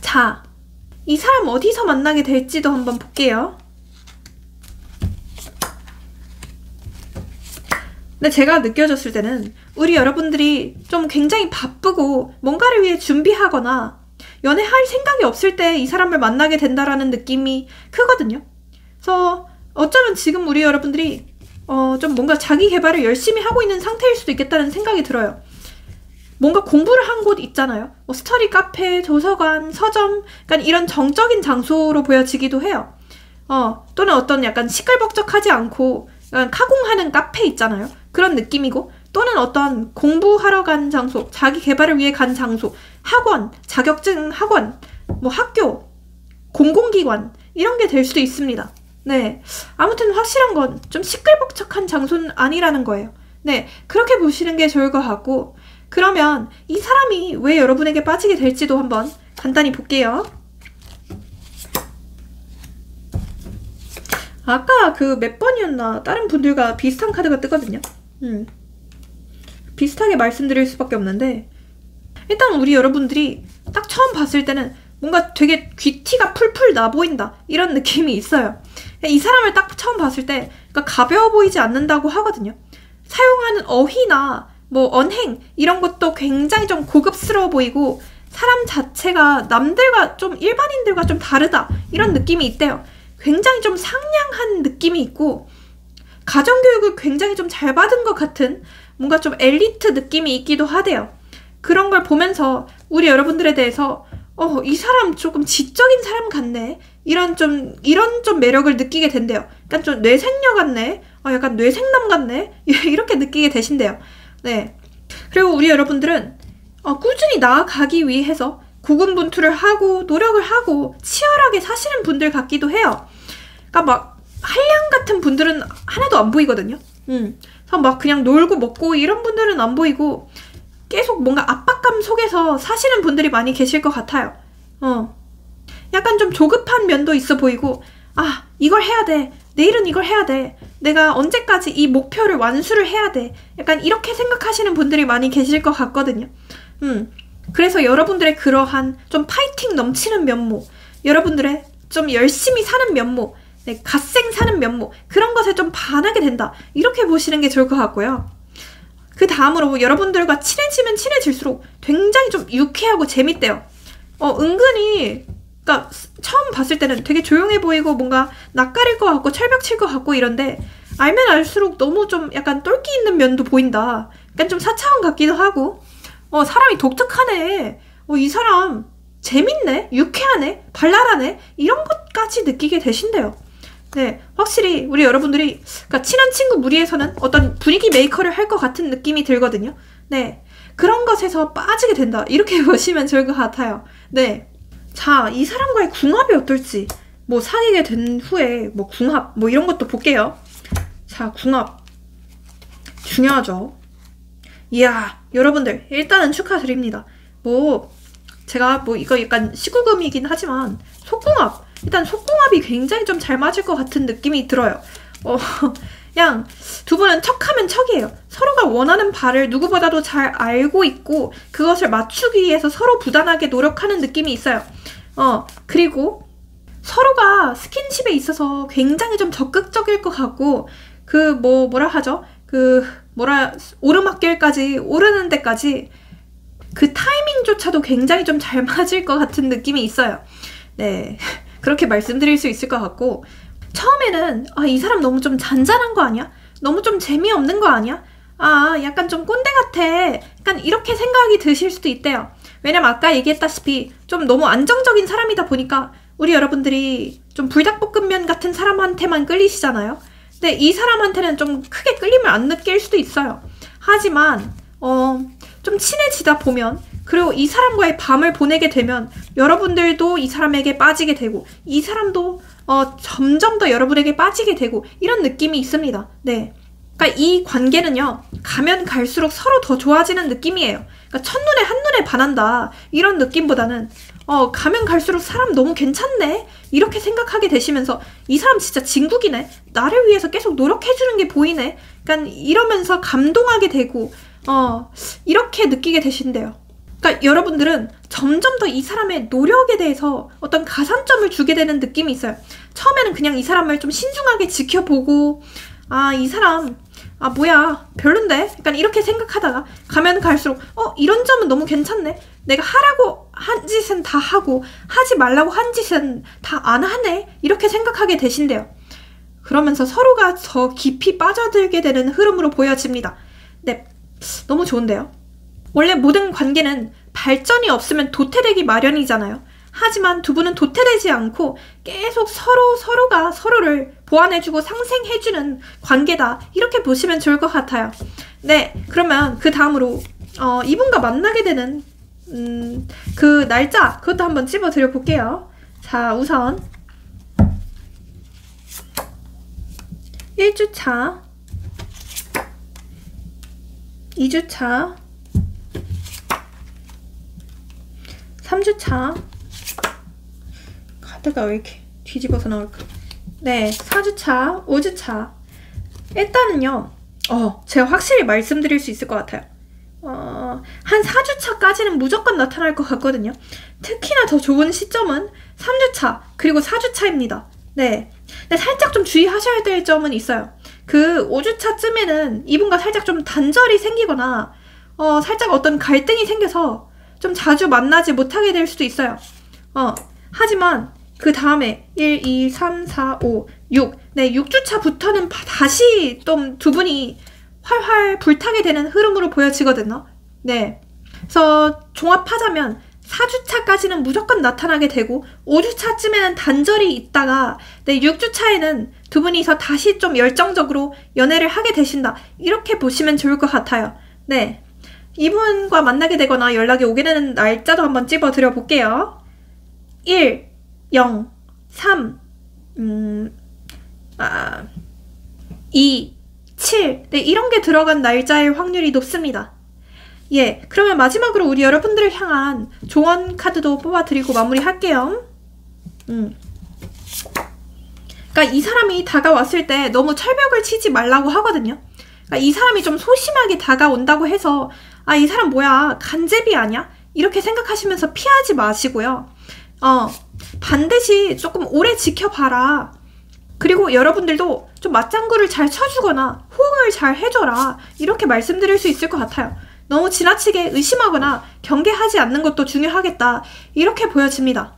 자, 이 사람 어디서 만나게 될지도 한번 볼게요. 근데 제가 느껴졌을 때는 우리 여러분들이 좀 굉장히 바쁘고 뭔가를 위해 준비하거나 연애할 생각이 없을 때 이 사람을 만나게 된다라는 느낌이 크거든요. 그래서 어쩌면 지금 우리 여러분들이 좀 뭔가 자기 개발을 열심히 하고 있는 상태일 수도 있겠다는 생각이 들어요. 뭔가 공부를 한 곳 있잖아요. 뭐 스터디 카페, 도서관, 서점, 약간 이런 정적인 장소로 보여지기도 해요. 또는 어떤 약간 시끌벅적하지 않고 약간 카공하는 카페 있잖아요. 그런 느낌이고, 또는 어떤 공부하러 간 장소, 자기 개발을 위해 간 장소, 학원, 자격증 학원, 뭐 학교, 공공기관 이런 게 될 수도 있습니다. 네, 아무튼 확실한 건 좀 시끌벅적한 장소는 아니라는 거예요. 네, 그렇게 보시는 게 좋을 것 같고, 그러면 이 사람이 왜 여러분에게 빠지게 될지도 한번 간단히 볼게요. 아까 그 몇 번이었나 다른 분들과 비슷한 카드가 뜨거든요. 비슷하게 말씀드릴 수밖에 없는데, 일단 우리 여러분들이 딱 처음 봤을 때는 뭔가 되게 귀티가 풀풀 나 보인다 이런 느낌이 있어요. 이 사람을 딱 처음 봤을 때 그러니까 가벼워 보이지 않는다고 하거든요. 사용하는 어휘나 뭐 언행 이런 것도 굉장히 좀 고급스러워 보이고, 사람 자체가 남들과 좀 일반인들과 좀 다르다 이런 느낌이 있대요. 굉장히 좀 상냥한 느낌이 있고, 가정교육을 굉장히 좀 잘 받은 것 같은 뭔가 좀 엘리트 느낌이 있기도 하대요. 그런 걸 보면서 우리 여러분들에 대해서 이 사람 조금 지적인 사람 같네, 이런 좀 매력을 느끼게 된대요. 약간 좀 뇌생녀 같네, 약간 뇌생남 같네, 이렇게 느끼게 되신대요. 네. 그리고 우리 여러분들은 꾸준히 나아가기 위해서 고군분투를 하고 노력을 하고 치열하게 사시는 분들 같기도 해요. 그러니까 막 한량 같은 분들은 하나도 안 보이거든요. 그래서 막 그냥 놀고 먹고 이런 분들은 안 보이고, 계속 뭔가 압박감 속에서 사시는 분들이 많이 계실 것 같아요. 약간 좀 조급한 면도 있어 보이고, 이걸 해야 돼, 내일은 이걸 해야 돼, 내가 언제까지 이 목표를 완수를 해야 돼, 약간 이렇게 생각하시는 분들이 많이 계실 것 같거든요. 그래서 여러분들의 그러한 좀 파이팅 넘치는 면모, 여러분들의 좀 열심히 사는 면모, 네, 갓생 사는 면모, 그런 것에 좀 반하게 된다, 이렇게 보시는 게 좋을 것 같고요. 그 다음으로 여러분들과 친해지면 친해질수록 굉장히 좀 유쾌하고 재밌대요. 은근히 그러니까 처음 봤을 때는 되게 조용해 보이고 뭔가 낯가릴 것 같고 철벽 칠 것 같고 이런데, 알면 알수록 너무 좀 약간 똘끼 있는 면도 보인다. 약간 좀 사차원 같기도 하고, 사람이 독특하네, 이 사람 재밌네, 유쾌하네, 발랄하네, 이런 것까지 느끼게 되신대요. 네, 확실히 우리 여러분들이 그러니까 친한 친구 무리에서는 어떤 분위기 메이커를 할 것 같은 느낌이 들거든요. 네, 그런 것에서 빠지게 된다, 이렇게 보시면 좋을 것 같아요. 네, 자, 이 사람과의 궁합이 어떨지, 뭐 사귀게 된 후에 뭐 궁합 뭐 이런 것도 볼게요. 자, 궁합 중요하죠. 이야, 여러분들 일단은 축하드립니다. 뭐 제가 뭐 이거 약간 시구금이긴 하지만 속궁합, 일단 속궁합이 굉장히 좀 잘 맞을 것 같은 느낌이 들어요. 그냥 두 분은 척하면 척이에요. 서로가 원하는 바를 누구보다도 잘 알고 있고 그것을 맞추기 위해서 서로 부단하게 노력하는 느낌이 있어요. 그리고 서로가 스킨십에 있어서 굉장히 좀 적극적일 것 같고, 뭐라 하죠? 오르막길까지 오르는 데까지 그 타이밍조차도 굉장히 좀 잘 맞을 것 같은 느낌이 있어요. 네, 그렇게 말씀드릴 수 있을 것 같고, 처음에는 이 사람 너무 좀 잔잔한 거 아니야? 너무 좀 재미없는 거 아니야? 약간 좀 꼰대 같아, 약간 이렇게 생각이 드실 수도 있대요. 왜냐면 아까 얘기했다시피 좀 너무 안정적인 사람이다 보니까 우리 여러분들이 좀 불닭볶음면 같은 사람한테만 끌리시잖아요. 근데 이 사람한테는 좀 크게 끌림을 안 느낄 수도 있어요. 하지만 좀 친해지다 보면, 그리고 이 사람과의 밤을 보내게 되면 여러분들도 이 사람에게 빠지게 되고, 이 사람도 점점 더 여러분에게 빠지게 되고, 이런 느낌이 있습니다. 네, 그러니까 이 관계는요, 가면 갈수록 서로 더 좋아지는 느낌이에요. 그러니까 첫눈에 한눈에 반한다 이런 느낌보다는 가면 갈수록 사람 너무 괜찮네, 이렇게 생각하게 되시면서 이 사람 진짜 진국이네, 나를 위해서 계속 노력해주는 게 보이네, 그러니까 이러면서 감동하게 되고 이렇게 느끼게 되신대요. 그러니까 여러분들은 점점 더 이 사람의 노력에 대해서 어떤 가산점을 주게 되는 느낌이 있어요. 처음에는 그냥 이 사람을 좀 신중하게 지켜보고, 이 사람 뭐야 별론데, 약간 이렇게 생각하다가 가면 갈수록 이런 점은 너무 괜찮네, 내가 하라고 한 짓은 다 하고 하지 말라고 한 짓은 다 안 하네, 이렇게 생각하게 되신대요. 그러면서 서로가 더 깊이 빠져들게 되는 흐름으로 보여집니다. 네, 너무 좋은데요. 원래 모든 관계는 발전이 없으면 도태되기 마련이잖아요. 하지만 두 분은 도태되지 않고 계속 서로가 서로를 보완해주고 상생해주는 관계다, 이렇게 보시면 좋을 것 같아요. 네, 그러면 그 다음으로 이분과 만나게 되는 그 날짜, 그것도 한번 찝어드려 볼게요. 자, 우선 1주차, 2주차, 3주차, 카드가 왜 이렇게 뒤집어서 나올까? 네, 4주차, 5주차. 일단은요, 제가 확실히 말씀드릴 수 있을 것 같아요. 한 4주차까지는 무조건 나타날 것 같거든요. 특히나 더 좋은 시점은 3주차, 그리고 4주차입니다. 네. 근데 살짝 좀 주의하셔야 될 점은 있어요. 그 5주차쯤에는 이분과 살짝 좀 단절이 생기거나, 살짝 어떤 갈등이 생겨서 좀 자주 만나지 못하게 될 수도 있어요. 하지만 그 다음에 1, 2, 3, 4, 5, 6. 네, 6주차부터는 다시 좀 두 분이 활활 불타게 되는 흐름으로 보여지거든요. 네. 그래서 종합하자면 4주차까지는 무조건 나타나게 되고 5주차쯤에는 단절이 있다가 네, 6주차에는 두 분이서 다시 좀 열정적으로 연애를 하게 되신다. 이렇게 보시면 좋을 것 같아요. 네. 이분과 만나게 되거나 연락이 오게 되는 날짜도 한번 찝어드려 볼게요. 1, 0, 3, 2, 7. 네, 이런 게 들어간 날짜일 확률이 높습니다. 예, 그러면 마지막으로 우리 여러분들을 향한 조언 카드도 뽑아드리고 마무리할게요. 그러니까 이 사람이 다가왔을 때 너무 철벽을 치지 말라고 하거든요. 그러니까 이 사람이 좀 소심하게 다가온다고 해서 이 사람 뭐야, 간제비 아니야? 이렇게 생각하시면서 피하지 마시고요. 반드시 조금 오래 지켜봐라. 그리고 여러분들도 좀 맞장구를 잘 쳐주거나 호응을 잘 해줘라. 이렇게 말씀드릴 수 있을 것 같아요. 너무 지나치게 의심하거나 경계하지 않는 것도 중요하겠다. 이렇게 보여집니다.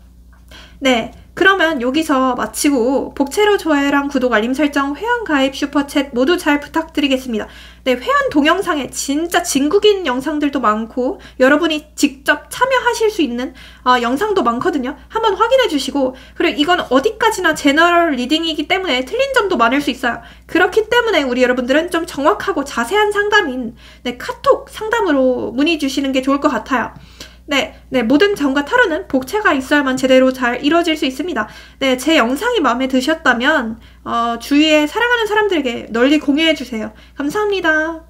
네, 그러면 여기서 마치고 복채로 좋아요랑 구독, 알림 설정, 회원가입, 슈퍼챗 모두 잘 부탁드리겠습니다. 네, 회원 동영상에 진짜 진국인 영상들도 많고 여러분이 직접 참여하실 수 있는 영상도 많거든요. 한번 확인해 주시고, 그리고 이건 어디까지나 제너럴 리딩이기 때문에 틀린 점도 많을 수 있어요. 그렇기 때문에 우리 여러분들은 좀 정확하고 자세한 상담인 카톡 상담으로 문의 주시는 게 좋을 것 같아요. 네, 모든 점과 타로는 복채가 있어야만 제대로 잘 이루어질 수 있습니다. 네, 제 영상이 마음에 드셨다면 주위에 사랑하는 사람들에게 널리 공유해주세요. 감사합니다.